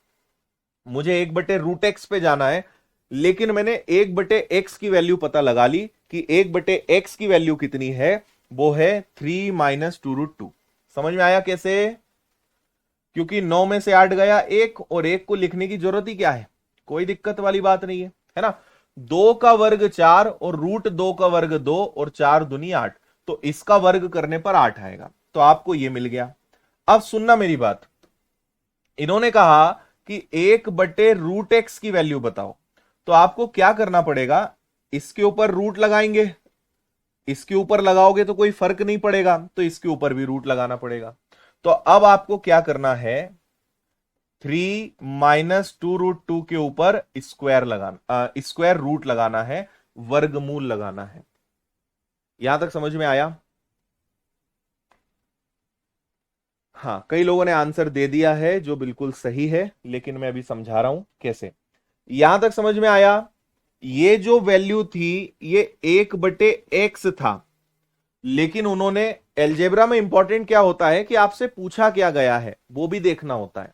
मुझे 1/√x पे जाना है, लेकिन मैंने 1/x की वैल्यू पता लगा ली कि 1/x की वैल्यू कितनी है, वो है 3-2√2। समझ में आया कैसे? क्योंकि 9 में से 8 गया 1, और 1 को लिखने की जरूरत ही क्या है, कोई दिक्कत वाली बात नहीं है ना। 2 का वर्ग 4 और √2 का वर्ग 2 और 4 दूनी 8, तो इसका वर्ग करने पर 8 आएगा, तो आपको यह मिल गया। अब सुनना मेरी बात, इन्होंने कहा कि 1/√x की वैल्यू बताओ, तो आपको क्या करना पड़ेगा, इसके ऊपर रूट लगाएंगे, इसके ऊपर लगाओगे तो कोई फर्क नहीं पड़ेगा, तो इसके ऊपर भी रूट लगाना पड़ेगा। तो अब आपको क्या करना है, 3-2√2 के ऊपर स्क्वायर लगाना, स्क्वायर रूट लगाना है, वर्गमूल लगाना है। यहां तक समझ में आया? हाँ, कई लोगों ने आंसर दे दिया है जो बिल्कुल सही है, लेकिन मैं अभी समझा रहा हूं कैसे। यहां तक समझ में आया? ये जो वैल्यू थी ये 1/x था, लेकिन उन्होंने, एलजेब्रा में इंपॉर्टेंट क्या होता है कि आपसे पूछा क्या गया है वो भी देखना होता है।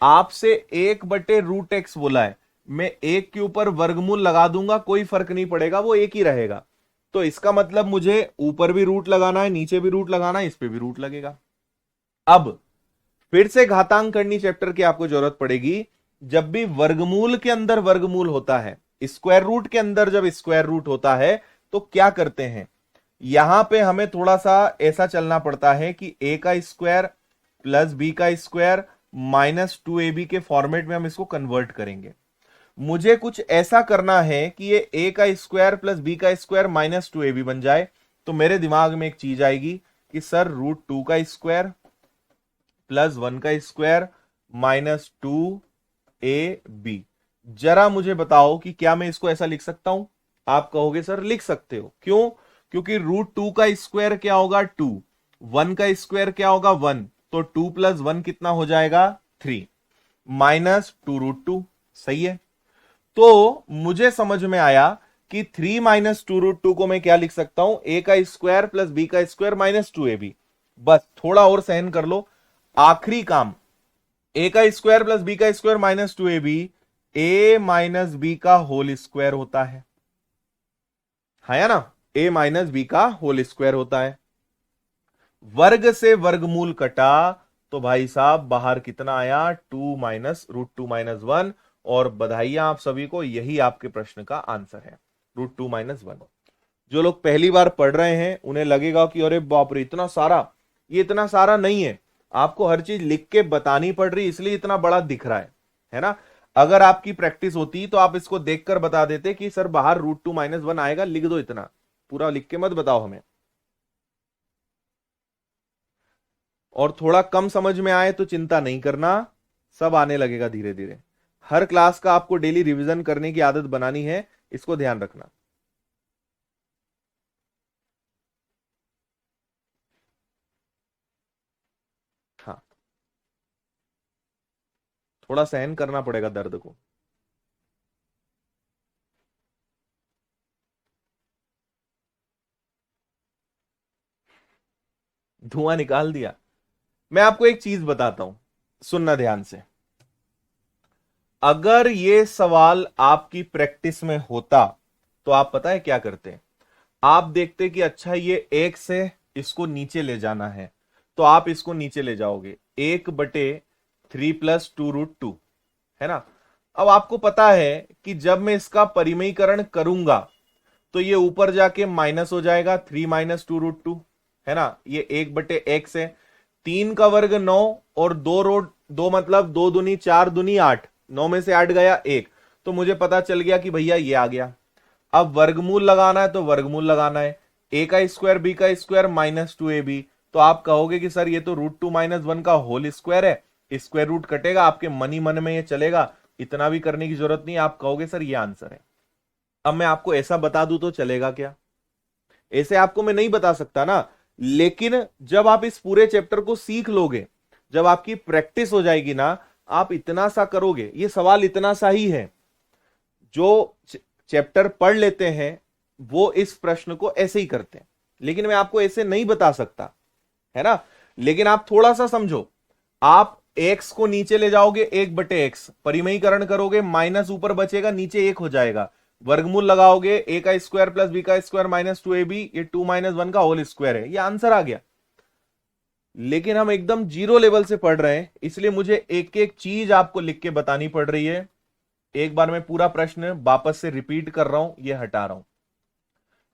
आपसे 1/√x बोला है, मैं 1 के ऊपर वर्गमूल लगा दूंगा, कोई फर्क नहीं पड़ेगा, वो एक ही रहेगा। तो इसका मतलब मुझे ऊपर भी रूट लगाना है, नीचे भी रूट लगाना है, इस पे भी रूट लगेगा। अब फिर से घातांक करनी चैप्टर की आपको जरूरत पड़ेगी। जब भी वर्गमूल के अंदर वर्गमूल होता है, स्क्वायर रूट के अंदर जब स्क्वायर रूट होता है, तो क्या करते हैं, यहां पे हमें थोड़ा सा ऐसा चलना पड़ता है कि a का स्क्वायर प्लस b का स्क्वायर -2ab के फॉर्मेट में हम इसको कन्वर्ट करेंगे। मुझे कुछ ऐसा करना है कि ये a का स्क्वायर प्लस b का स्क्वायर -2ab बन जाए, तो मेरे दिमाग में एक चीज आएगी कि सर √2 का स्क्वायर प्लस 1 का स्क्वायर -2ab। जरा मुझे बताओ कि क्या मैं इसको ऐसा लिख सकता हूं? आप कहोगे सर लिख सकते हो, क्यों? क्योंकि √2 का स्क्वायर क्या होगा, 2, 1 का स्क्वायर क्या होगा, 1, तो 2 + 1 कितना हो जाएगा, 3, -2√2। सही है। तो मुझे समझ में आया कि 3 माइनस टू रूट टू को मैं क्या लिख सकता हूं, ए का स्क्वायर प्लस बी का square minus two A B. बस थोड़ा और सहन कर लो, आखिरी काम, ए का स्क्वायर प्लस बी का square minus two A B, A minus B का होल स्क्वायर होता है ना, ए माइनस बी का होल स्क्वायर होता है। वर्ग से वर्गमूल कटा तो भाई साहब बाहर कितना आया, 2 minus root two minus one. और बधाइयां आप सभी को, यही आपके प्रश्न का आंसर है, रूट टू माइनस वन। जो लोग पहली बार पढ़ रहे हैं उन्हें लगेगा कि अरे बाप रे इतना सारा, ये इतना सारा नहीं है, आपको हर चीज लिख के बतानी पड़ रही, इसलिए इतना बड़ा दिख रहा है ना। अगर आपकी प्रैक्टिस होती तो आप इसको देखकर बता देते कि सर बाहर रूट टू माइनस वन आएगा, लिख दो इतना, पूरा लिख के मत बताओ हमें। और थोड़ा कम समझ में आए तो चिंता नहीं करना, सब आने लगेगा धीरे धीरे। हर क्लास का आपको डेली रिवीजन करने की आदत बनानी है, इसको ध्यान रखना। हाँ, थोड़ा सहन करना पड़ेगा दर्द को। धुआं निकाल दिया। मैं आपको एक चीज बताता हूं, सुनना ध्यान से। अगर ये सवाल आपकी प्रैक्टिस में होता तो आप पता है क्या करते, आप देखते कि अच्छा ये एक से इसको नीचे ले जाना है, तो आप इसको नीचे ले जाओगे, 1/3 + 2√2, है ना। अब आपको पता है कि जब मैं इसका परिमयीकरण करूंगा तो ये ऊपर जाके माइनस हो जाएगा, 3 - 2√2, है ना। ये 1/x है, 3 का वर्ग 9 और 2 मतलब 2 दूनी 4 दूनी 8, 9 में से 8 गया 1, तो मुझे पता चल गया कि भैया ये आ गया। अब वर्गमूल लगाना है तो वर्गमूल लगाना है, ए का स्क्वायर बी का square minus two A B. तो आप कहोगे कि सर ये तो रूट टू माइनस वन का होल स्क्वायर है, स्क्वायर रूट कटेगा, आपके मन ही मन में ये चलेगा, इतना भी करने की जरूरत नहीं, आप कहोगे सर ये आंसर है। अब मैं आपको ऐसा बता दूं तो चलेगा क्या, ऐसे आपको मैं नहीं बता सकता ना। लेकिन जब आप इस पूरे चैप्टर को सीख लोगे, जब आपकी प्रैक्टिस हो जाएगी ना, आप इतना सा करोगे, ये सवाल इतना सा ही है। जो चैप्टर पढ़ लेते हैं वो इस प्रश्न को ऐसे ही करते हैं, लेकिन मैं आपको ऐसे नहीं बता सकता, है ना। लेकिन आप थोड़ा सा समझो, आप x को नीचे ले जाओगे, 1/x परिमयीकरण करोगे, माइनस ऊपर बचेगा, नीचे 1 हो जाएगा, वर्गमूल लगाओगे, ए का स्क्वायर प्लस बी का square minus two A B, ये 2 - 1 का होल स्क्वायर है, ये आंसर आ गया। लेकिन हम एकदम जीरो लेवल से पढ़ रहे हैं, इसलिए मुझे एक एक चीज आपको लिख के बतानी पड़ रही है। एक बार मैं पूरा प्रश्न वापस से रिपीट कर रहा हूं, ये हटा रहा हूं,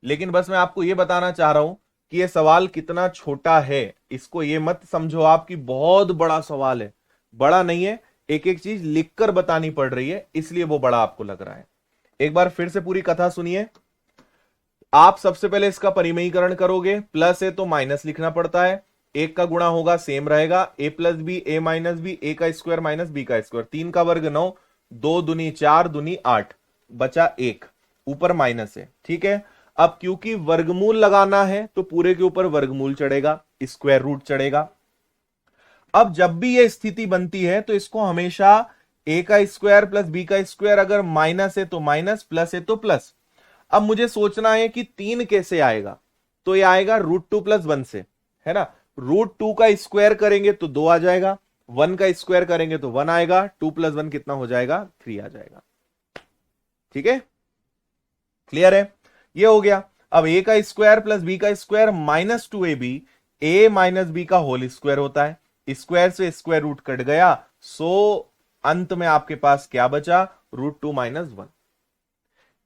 लेकिन बस मैं आपको यह बताना चाह रहा हूं कि यह सवाल कितना छोटा है, इसको यह मत समझो आप कि बहुत बड़ा सवाल है, बड़ा नहीं है, एक एक चीज लिखकर बतानी पड़ रही है, इसलिए वो बड़ा आपको लग रहा है। एक बार फिर से पूरी कथा सुनिए। आप सबसे पहले इसका परिमयीकरण करोगे, प्लस है तो माइनस लिखना पड़ता है, एक का गुणा होगा सेम रहेगा, a plus B A minus B, A का स्क्वायर माइनस बी का स्क्वायर, 3 का वर्ग 9, 2 दूनी 4 दूनी 8, बचा 1, ऊपर माइनस है, ठीक है। अब क्योंकि वर्गमूल लगाना है तो पूरे के ऊपर वर्गमूल चढ़ेगा, स्क्वायर रूट चढ़ेगा। अब जब भी यह स्थिति बनती है तो इसको हमेशा ए का स्क्वायर प्लस बी का स्क्वायर, अगर माइनस है तो माइनस, प्लस है तो प्लस। अब मुझे सोचना है कि 3 कैसे आएगा, तो ये आएगा √2 + 1 से, है ना। √2 का स्क्वायर करेंगे तो 2 आ जाएगा, 1 का स्क्वायर करेंगे तो 1 आएगा, 2 + 1 कितना हो जाएगा, 3 आ जाएगा। ठीक है, क्लियर है, ये हो गया। अब ए का स्क्वायर प्लस बी का square minus two A B, A minus B का होल स्क्वायर होता है, स्क्वायर से स्क्वायर रूट कट गया, सो अंत में आपके पास क्या बचा, √2 - 1।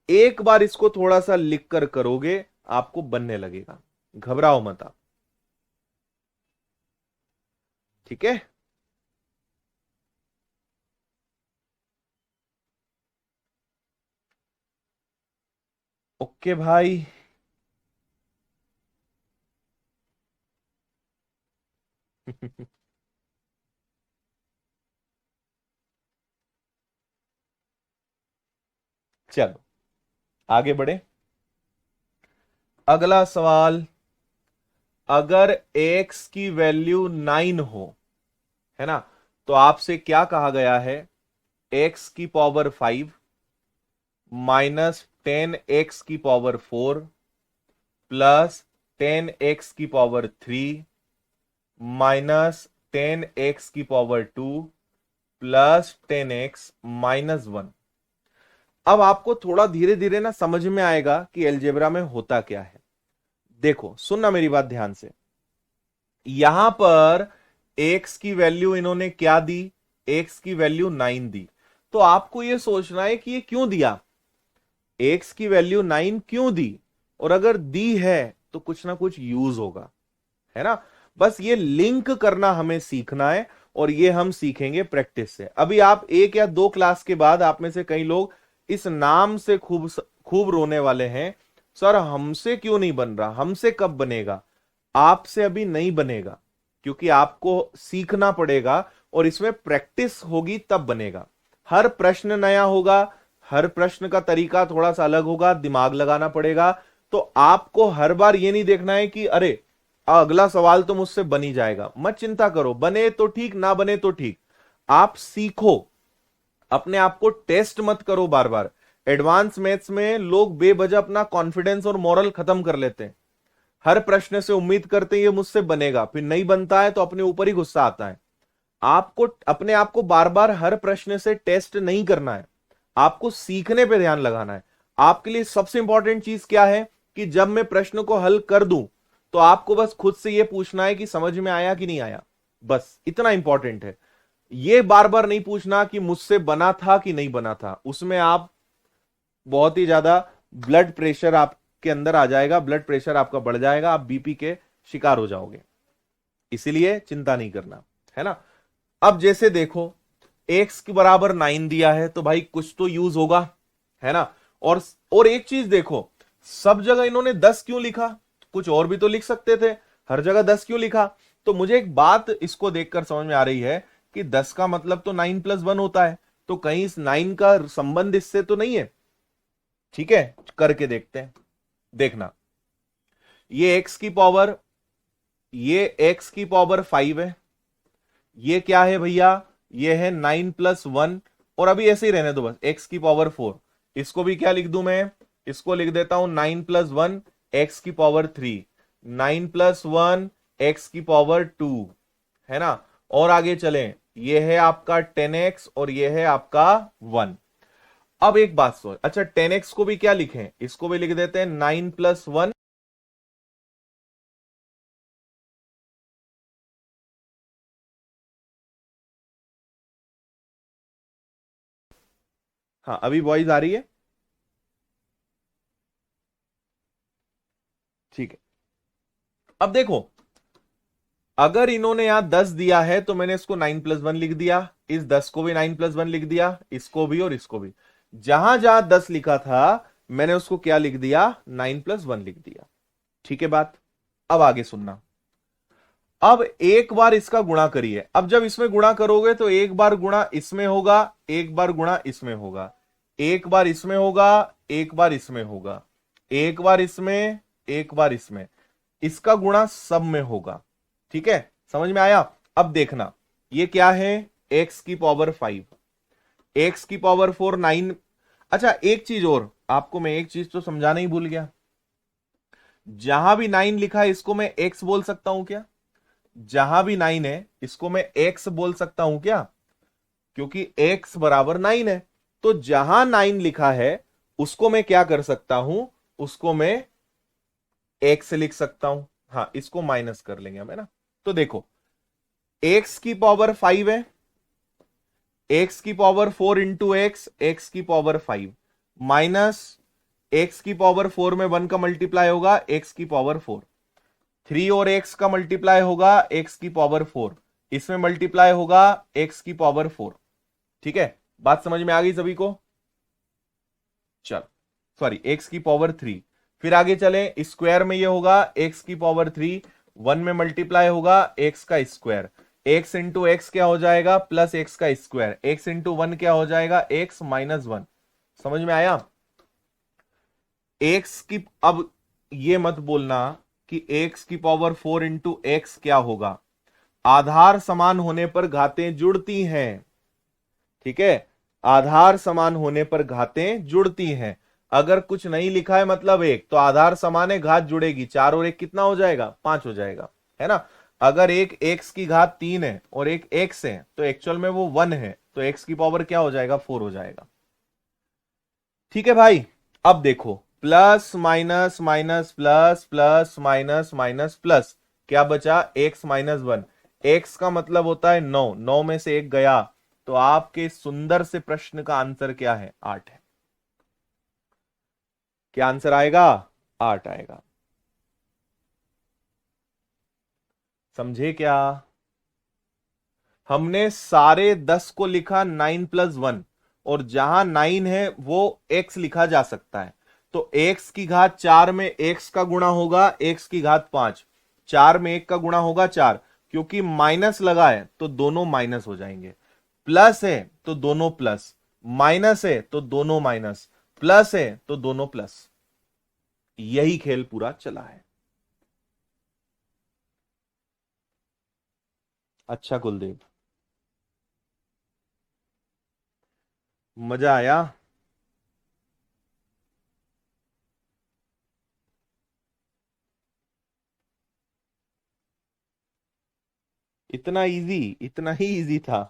एक बार इसको थोड़ा सा लिख कर करोगे आपको बनने लगेगा, घबराओ मत आप, ठीक है। ओके भाई। चलो आगे बढ़े, अगला सवाल। अगर x की वैल्यू 9 हो, है ना, तो आपसे क्या कहा गया है, x की पावर 5 माइनस 10x की पावर 4 प्लस 10x की पावर 3 माइनस 10x की पावर 2 प्लस 10x माइनस 1। अब आपको थोड़ा धीरे धीरे ना समझ में आएगा कि अलजेब्रा में होता क्या है। देखो सुनना मेरी बात ध्यान से। यहां पर x की वैल्यू इन्होंने क्या दी, x की वैल्यू 9 दी। तो आपको यह सोचना है कि ये क्यों दिया, x की वैल्यू 9 क्यों दी, और अगर दी है तो कुछ ना कुछ यूज होगा, है ना। बस ये लिंक करना हमें सीखना है, और ये हम सीखेंगे प्रैक्टिस से। अभी आप 1 या 2 क्लास के बाद आप में से कई लोग इस नाम से खूब खूब रोने वाले हैं, सर हमसे क्यों नहीं बन रहा, हमसे कब बनेगा। आपसे अभी नहीं बनेगा, क्योंकि आपको सीखना पड़ेगा और इसमें प्रैक्टिस होगी तब बनेगा। हर प्रश्न नया होगा, हर प्रश्न का तरीका थोड़ा सा अलग होगा, दिमाग लगाना पड़ेगा। तो आपको हर बार ये नहीं देखना है कि अरे अगला सवाल तो मुझसे बन ही जाएगा। मत चिंता करो, बने तो ठीक, ना बने तो ठीक। आप सीखो, अपने आप को टेस्ट मत करो बार बार। एडवांस मैथ्स में लोग बेवजह अपना कॉन्फिडेंस और मॉरल खत्म कर लेते हैं। हर प्रश्न से उम्मीद करते हैं ये मुझसे बनेगा, फिर नहीं बनता है तो अपने ऊपर ही गुस्सा आता है। आपको अपने आप को बार बार हर प्रश्न से टेस्ट नहीं करना है, आपको सीखने पे ध्यान लगाना है। आपके लिए सबसे इंपॉर्टेंट चीज क्या है कि जब मैं प्रश्न को हल कर दूं तो आपको बस खुद से यह पूछना है कि समझ में आया कि नहीं आया, बस इतना इंपॉर्टेंट है। यह बार बार नहीं पूछना कि मुझसे बना था कि नहीं बना था, उसमें आप बहुत ही ज्यादा ब्लड प्रेशर आपके अंदर आ जाएगा, ब्लड प्रेशर आपका बढ़ जाएगा, आप बीपी के शिकार हो जाओगे। इसीलिए चिंता नहीं करना, है ना। अब जैसे देखो x के बराबर 9 दिया है तो भाई कुछ तो यूज होगा, है ना। और एक चीज देखो, सब जगह इन्होंने 10 क्यों लिखा, कुछ और भी तो लिख सकते थे, हर जगह 10 क्यों लिखा। तो मुझे एक बात इसको देखकर समझ में आ रही है कि 10 का मतलब तो 9+1 होता है, तो कहीं इस 9 का संबंध इससे तो नहीं है। ठीक है, करके देखते हैं, देखना। ये x की पावर 5 है, ये क्या है भैया, ये है 9+1, और अभी ऐसे ही रहने दो बस, x की पावर 4। इसको भी क्या लिख दूं मैं, इसको लिख देता हूं 9+1 x की पावर 3, 9+1 x की पावर 2, है ना। और आगे चलें, ये है आपका 10x और ये है आपका 1। अब एक बात सोच, अच्छा 10x को भी क्या लिखें, इसको भी लिख देते हैं 9+1। हाँ अभी वॉइस आ रही है, ठीक है। अब देखो, अगर इन्होंने यहां 10 दिया है तो मैंने इसको 9+1 लिख दिया, इस 10 को भी 9+1 लिख दिया, इसको भी और इसको भी। जहां जहां 10 लिखा था मैंने उसको क्या लिख दिया, 9+1 लिख दिया। ठीक है बात। अब आगे सुनना। अब एक बार इसका गुणा करिए। अब जब इसमें गुणा करोगे तो एक बार गुणा इसमें होगा, एक बार गुणा इसमें होगा, एक बार इसमें होगा, एक बार इसमें होगा, एक बार इसमें, एक बार इसमें, इसका गुणा सब में होगा। ठीक है, समझ में आया। अब देखना, ये क्या है, x की पावर 5, x की पावर 4 9। अच्छा एक चीज और आपको मैं एक चीज तो समझाना ही भूल गया, जहां भी 9 लिखा है इसको मैं x बोल सकता हूं क्या, जहां भी 9 है इसको मैं x बोल सकता हूं क्या, क्योंकि x बराबर 9 है। तो जहां 9 लिखा है उसको मैं क्या कर सकता हूं, उसको मैं x लिख सकता हूं। हाँ इसको माइनस कर लेंगे हम, है ना। तो देखो x की पावर 5 है, x की पावर 4 इंटू एक्स की पावर 5 माइनस x की पावर 4 में 1 का मल्टीप्लाई होगा, x की पावर 4, 3 और x का मल्टीप्लाई होगा x की पावर 4, इसमें मल्टीप्लाई होगा x की पावर 4। ठीक है, बात समझ में आ गई सभी को। चल सॉरी, x की पावर 3, फिर आगे चलें, स्क्वायर में ये होगा x की पावर 3, 1 में मल्टीप्लाई होगा x का स्क्वायर, x इंटू एक्स क्या हो जाएगा, प्लस x का स्क्वायर, x इंटू 1 क्या हो जाएगा, x माइनस 1। समझ में आया। x की, अब ये मत बोलना कि x की पावर 4 इंटू एक्स क्या होगा, आधार समान होने पर घातें जुड़ती हैं। ठीक है, आधार समान होने पर घातें जुड़ती हैं। अगर कुछ नहीं लिखा है मतलब एक, तो आधार समान है, घात जुड़ेगी, 4 और 1 कितना हो जाएगा, 5 हो जाएगा, है ना। अगर एक x की घात 3 है और एक x है तो एक्चुअल में वो 1 है, तो x की पावर क्या हो जाएगा, 4 हो जाएगा। ठीक है भाई। अब देखो, plus minus minus plus plus minus minus plus, क्या बचा, x माइनस 1। x का मतलब होता है 9, 9 में से एक गया, तो आपके सुंदर से प्रश्न का आंसर क्या है, 8 है। क्या आंसर आएगा, 8 आएगा। समझे क्या। हमने सारे 10 को लिखा 9 + 1, और जहां 9 है वो x लिखा जा सकता है। तो x की घात 4 में x का गुणा होगा x की घात 5, 4 में 1 का गुणा होगा 4, क्योंकि माइनस लगा है तो दोनों माइनस हो जाएंगे, प्लस है तो दोनों प्लस, माइनस है तो दोनों माइनस, प्लस है तो दोनों प्लस। यही खेल पूरा चला है। अच्छा कुलदीप, मजा आया। इतना इजी, इतना ही इजी था।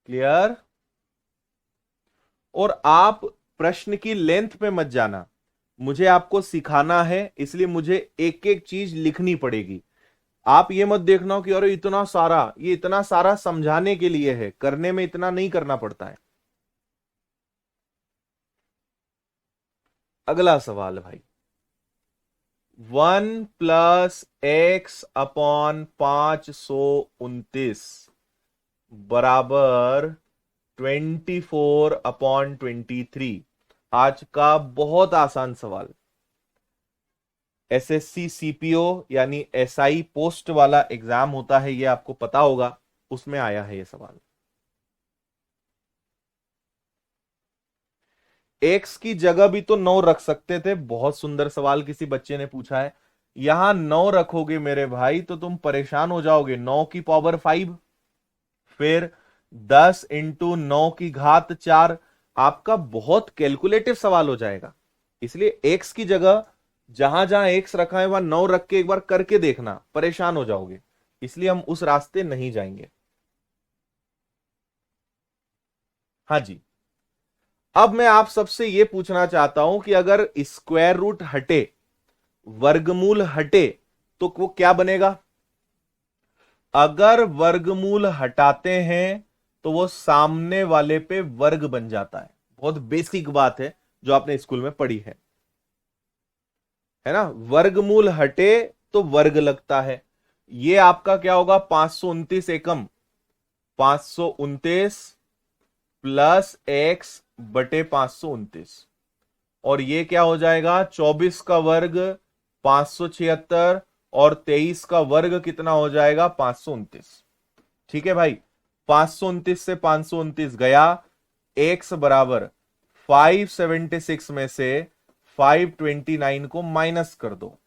क्लियर। और आप प्रश्न की लेंथ पे मत जाना, मुझे आपको सिखाना है, इसलिए मुझे एक एक चीज लिखनी पड़ेगी। आप ये मत देखना कि अरे इतना सारा, ये इतना सारा समझाने के लिए है, करने में इतना नहीं करना पड़ता है। अगला सवाल भाई, 1 + x/529 बराबर 24/23। आज का बहुत आसान सवाल, एसएससी सीपीओ यानी एसआई पोस्ट वाला एग्जाम होता है, ये आपको पता होगा, उसमें आया है ये सवाल। एक्स की जगह भी तो 9 रख सकते थे, बहुत सुंदर सवाल किसी बच्चे ने पूछा है। यहां 9 रखोगे मेरे भाई तो तुम परेशान हो जाओगे, 9 की पावर 5, फिर 10 × 9 की घात 4, आपका बहुत कैलकुलेटिव सवाल हो जाएगा। इसलिए एक्स की जगह जहां जहां एक्स रखा है वहां 9 रख के एक बार करके देखना, परेशान हो जाओगे, इसलिए हम उस रास्ते नहीं जाएंगे। हाँ जी। अब मैं आप सबसे यह पूछना चाहता हूं कि अगर स्क्वायर रूट हटे, वर्गमूल हटे, तो वो क्या बनेगा। अगर वर्गमूल हटाते हैं तो वो सामने वाले पे वर्ग बन जाता है। बहुत बेसिक बात है जो आपने स्कूल में पढ़ी है ना। वर्गमूल हटे तो वर्ग लगता है। ये आपका क्या होगा, 529 एकम, 529 प्लस एक्स बटे 529, और ये क्या हो जाएगा, 24 का वर्ग 576, और 23 का वर्ग कितना हो जाएगा, 529। ठीक है भाई, 529 से 529 गया, एक्स बराबर 576 में से 529 को माइनस कर दो।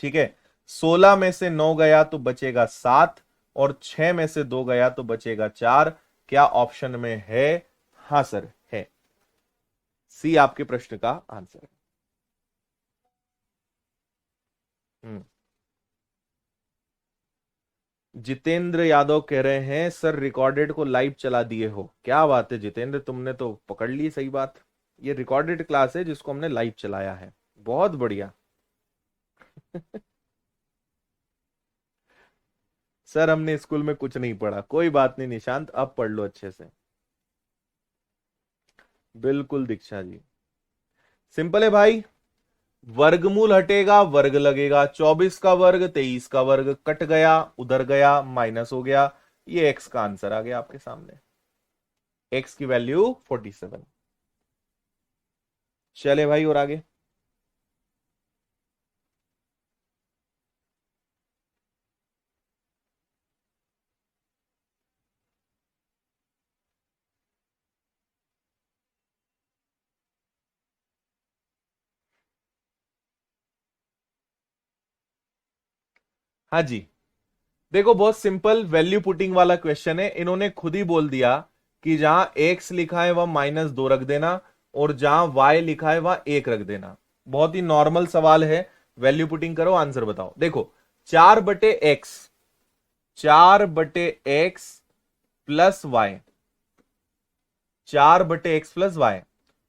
ठीक है, 16 में से 9 गया तो बचेगा 7, और 6 में से 2 गया तो बचेगा 4। क्या ऑप्शन में है, हां सर है, सी आपके प्रश्न का आंसर है। हम्म। जितेंद्र यादव कह रहे हैं सर रिकॉर्डेड को लाइव चला दिए हो, क्या बात है जितेंद्र, तुमने तो पकड़ ली सही बात। ये रिकॉर्डेड क्लास है जिसको हमने लाइव चलाया है, बहुत बढ़िया। सर हमने स्कूल में कुछ नहीं पढ़ा, कोई बात नहीं निशांत, अब पढ़ लो अच्छे से। बिल्कुल दीक्षा जी, सिंपल है भाई। वर्गमूल हटेगा वर्ग लगेगा, 24 का वर्ग 23 का वर्ग कट गया, उधर गया माइनस हो गया, ये एक्स का आंसर आ गया आपके सामने, एक्स की वैल्यू 47। चले भाई और आगे। हाँ जी, देखो बहुत सिंपल वैल्यू पुटिंग वाला क्वेश्चन है। इन्होंने खुद ही बोल दिया कि जहां x लिखा है वह -2 रख देना और जहां y लिखा है वह 1 रख देना। बहुत ही नॉर्मल सवाल है। वैल्यू पुटिंग करो, आंसर बताओ। देखो 4/x, 4/x plus Y, 4/x plus Y,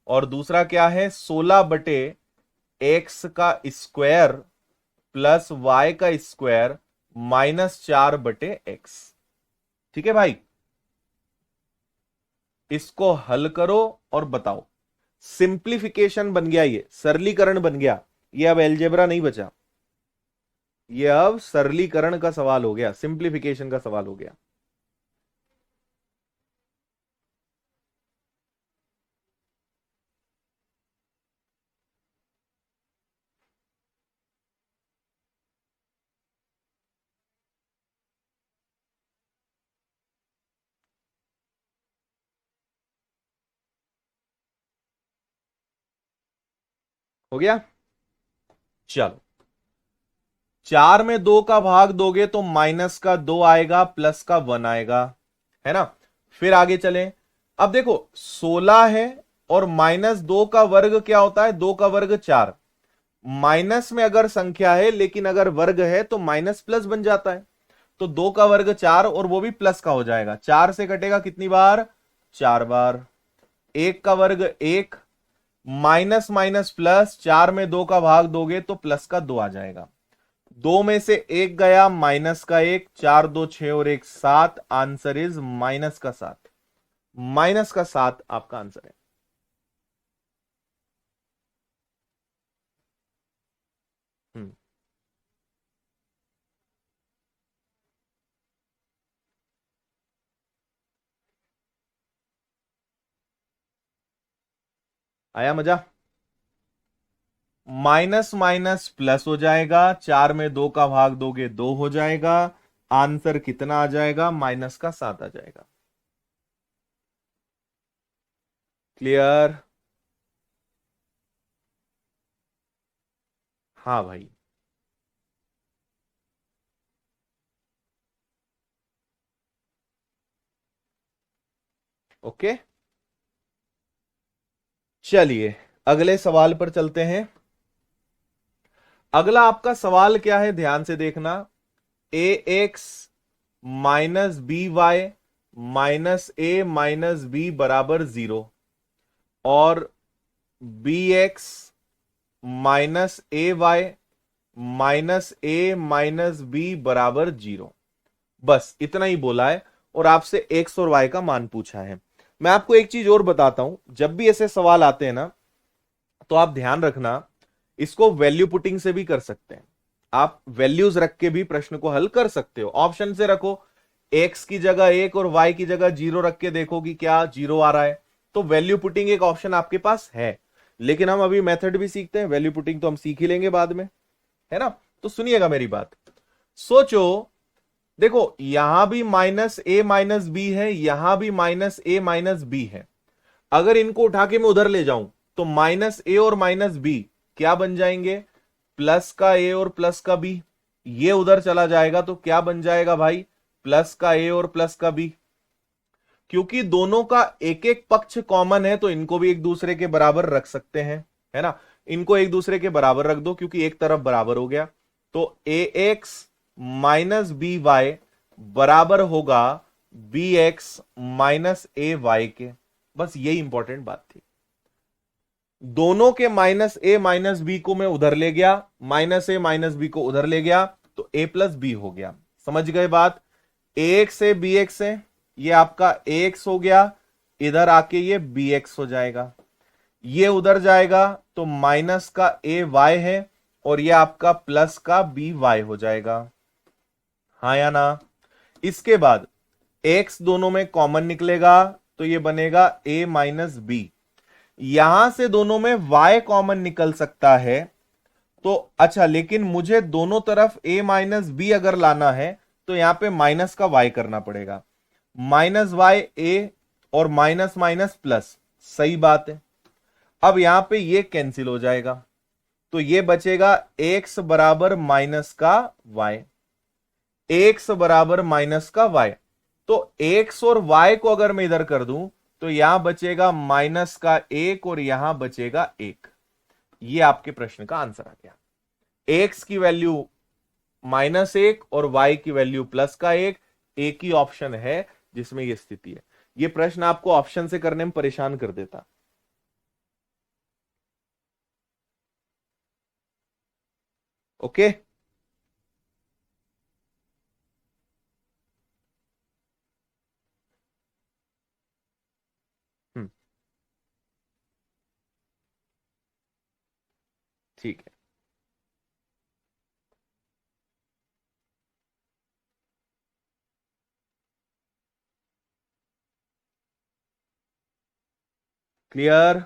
और दूसरा क्या है 16/x का स्क्वायर प्लस वाई का स्क्वायर -4/x। ठीक है भाई, इसको हल करो और बताओ। सिंप्लीफिकेशन बन गया, ये सरलीकरण बन गया। ये अब एलजेब्रा नहीं बचा, ये अब सरलीकरण का सवाल हो गया, सिंप्लीफिकेशन का सवाल हो गया। हो गया, चलो। 4 में 2 का भाग दोगे तो -2 आएगा, प्लस का 1 आएगा, है ना। फिर आगे चलें। अब देखो 16 है और -2 का वर्ग क्या होता है, 2 का वर्ग 4। माइनस में अगर संख्या है लेकिन अगर वर्ग है तो माइनस प्लस बन जाता है। तो 2 का वर्ग 4 और वो भी प्लस का हो जाएगा। 4 से कटेगा कितनी बार, 4 बार। 1 का वर्ग 1, माइनस माइनस प्लस, 4 में 2 का भाग दोगे तो प्लस का 2 आ जाएगा। 2 में से 1 गया, माइनस का 1, 4 2 6 और 1 7, आंसर इज -7। -7 आपका आंसर है। हम्म, आया मजा। माइनस माइनस प्लस हो जाएगा, 4 में 2 का भाग दोगे 2 हो जाएगा। आंसर कितना आ जाएगा, -7 आ जाएगा। क्लियर। हाँ भाई। ओके, चलिए अगले सवाल पर चलते हैं। अगला आपका सवाल क्या है, ध्यान से देखना। ax -by -a -b बराबर 0 और bx -ay -a-b बराबर 0। बस इतना ही बोला है और आपसे x और y का मान पूछा है। मैं आपको एक चीज और बताता हूं, जब भी ऐसे सवाल आते हैं ना तो आप ध्यान रखना, इसको वैल्यू पुटिंग से भी कर सकते हैं। आप वैल्यूज रख के भी प्रश्न को हल कर सकते हो। ऑप्शन से रखो, x की जगह 1 और y की जगह 0 रख के देखो कि क्या 0 आ रहा है। तो वैल्यू पुटिंग एक ऑप्शन आपके पास है, लेकिन हम अभी मेथड भी सीखते हैं। वैल्यू पुटिंग तो हम सीख ही लेंगे बाद में, है ना। तो सुनिएगा मेरी बात, सोचो। देखो यहां भी -a-b है, यहां भी -a-b है। अगर इनको उठा के मैं उधर ले जाऊं तो -a और -b क्या बन जाएंगे, प्लस का a और प्लस का b। ये उधर चला जाएगा तो क्या बन जाएगा भाई, प्लस का a और प्लस का b। क्योंकि दोनों का एक एक पक्ष कॉमन है तो इनको भी एक दूसरे के बराबर रख सकते हैं, है ना। इनको एक दूसरे के बराबर रख दो क्योंकि एक तरफ बराबर हो गया। तो ax -by बराबर होगा bx -ay के। बस यही इंपॉर्टेंट बात थी। दोनों के -a-b को मैं उधर ले गया, -a-b को उधर ले गया तो a + b हो गया। समझ गए बात। ax से bx से ये आपका ax हो गया, इधर आके ये bx हो जाएगा। ये उधर जाएगा तो माइनस का ay है और ये आपका प्लस का by हो जाएगा। हाँ या ना। इसके बाद x दोनों में कॉमन निकलेगा तो ये बनेगा a -b। यहां से दोनों में y कॉमन निकल सकता है तो अच्छा, लेकिन मुझे दोनों तरफ a-b अगर लाना है तो यहां पे माइनस का y करना पड़ेगा। -y a और माइनस माइनस प्लस, सही बात है। अब यहां पे ये कैंसिल हो जाएगा तो ये बचेगा x बराबर माइनस का y। एक्स बराबर माइनस का वाई। तो एक्स और वाई को अगर मैं इधर कर दूं तो यहां बचेगा माइनस का एक और यहां बचेगा एक। ये आपके प्रश्न का आंसर आ गया। एक्स की वैल्यू माइनस एक और वाई की वैल्यू प्लस का एक ही ऑप्शन है जिसमें यह स्थिति है। यह प्रश्न आपको ऑप्शन से करने में परेशान कर देता। ओके, हम्म, ठीक है। क्लियर?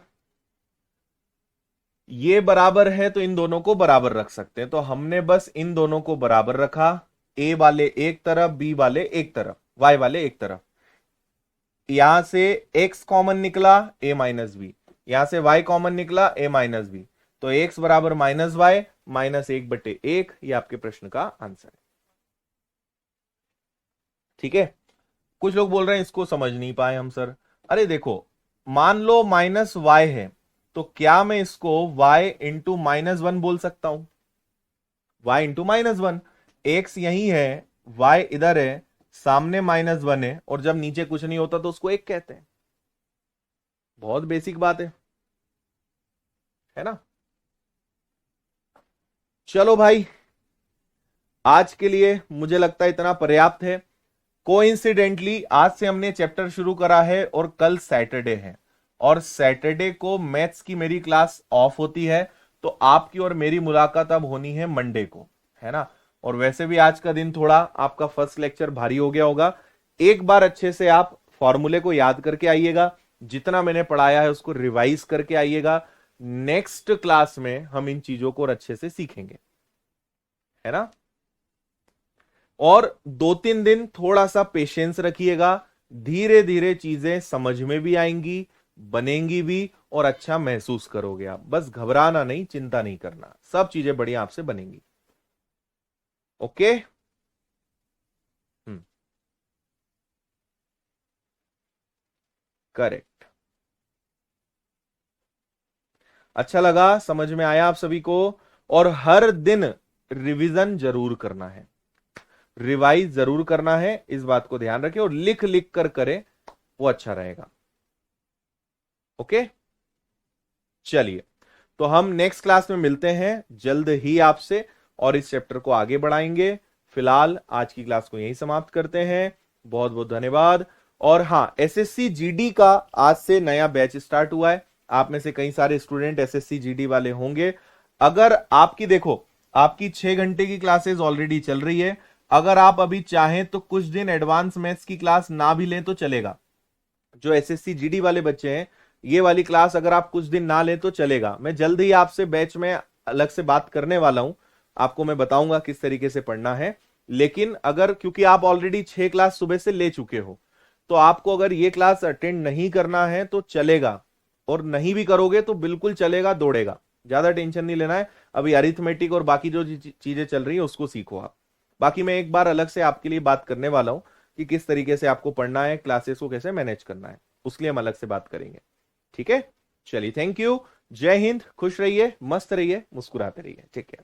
ये बराबर है तो इन दोनों को बराबर रख सकते हैं, तो हमने बस इन दोनों को बराबर रखा। ए वाले एक तरफ, बी वाले एक तरफ, वाई वाले एक तरफ। यहां से x कॉमन निकला, a माइनस बी। यहां से y कॉमन निकला, a माइनस बी। तो x बराबर माइनस वाई माइनस एक बटे एक। ये आपके प्रश्न का आंसर है। ठीक है। कुछ लोग बोल रहे हैं इसको समझ नहीं पाए हम सर। अरे देखो, मान लो माइनस वाई है, तो क्या मैं इसको y इंटू माइनस वन बोल सकता हूं? y into minus one. X यही है, y इधर है, सामने माइनस वन है, और जब नीचे कुछ नहीं होता तो उसको एक कहते हैं। बहुत बेसिक बात है ना? चलो भाई, आज के लिए मुझे लगता है इतना पर्याप्त है। कोइंसिडेंटली आज से हमने चैप्टर शुरू करा है और कल सैटरडे है, और सैटरडे को मैथ्स की मेरी क्लास ऑफ होती है, तो आपकी और मेरी मुलाकात अब होनी है मंडे को, है ना? और वैसे भी आज का दिन थोड़ा आपका फर्स्ट लेक्चर भारी हो गया होगा। एक बार अच्छे से आप फॉर्मूले को याद करके आइएगा, जितना मैंने पढ़ाया है उसको रिवाइज करके आइएगा। नेक्स्ट क्लास में हम इन चीजों को और अच्छे से सीखेंगे, है ना? और 2-3 दिन थोड़ा सा पेशेंस रखिएगा, धीरे धीरे चीजें समझ में भी आएंगी, बनेंगी भी, और अच्छा महसूस करोगे आप। बस घबराना नहीं, चिंता नहीं करना, सब चीजें बढ़िया आपसे बनेंगी। ओके। हम्म, करेक्ट। अच्छा लगा, समझ में आया आप सभी को? और हर दिन रिवीजन जरूर करना है, रिवाइज जरूर करना है, इस बात को ध्यान रखें, और लिख लिख कर करें, वो अच्छा रहेगा। ओके, चलिए, तो हम नेक्स्ट क्लास में मिलते हैं जल्द ही आपसे, और इस चैप्टर को आगे बढ़ाएंगे। फिलहाल आज की क्लास को यहीं समाप्त करते हैं। बहुत बहुत धन्यवाद। और हाँ, एसएससी जीडी का आज से नया बैच स्टार्ट हुआ है। आप में से कई सारे स्टूडेंट एसएससी जीडी वाले होंगे। अगर आपकी देखो, आपकी 6 घंटे की क्लासेस ऑलरेडी चल रही है। अगर आप अभी चाहें तो कुछ दिन एडवांस मैथ्स की क्लास ना भी लें तो चलेगा। जो एसएससी जीडी वाले बच्चे हैं, ये वाली क्लास अगर आप कुछ दिन ना लें तो चलेगा। मैं जल्द ही आपसे बैच में अलग से बात करने वाला हूं, आपको मैं बताऊंगा किस तरीके से पढ़ना है। लेकिन अगर, क्योंकि आप ऑलरेडी 6 क्लास सुबह से ले चुके हो, तो आपको अगर ये क्लास अटेंड नहीं करना है तो चलेगा, और नहीं भी करोगे तो बिल्कुल चलेगा, दौड़ेगा। ज्यादा टेंशन नहीं लेना है। अभी अरिथमेटिक और बाकी जो चीजें चल रही है उसको सीखो आप। बाकी मैं एक बार अलग से आपके लिए बात करने वाला हूं कि किस तरीके से आपको पढ़ना है, क्लासेस को कैसे मैनेज करना है, उसके लिए हम अलग से बात करेंगे। ठीक है, चलिए, थैंक यू। जय हिंद, खुश रहिए, मस्त रहिए, मुस्कुराते रहिए। ठीक है।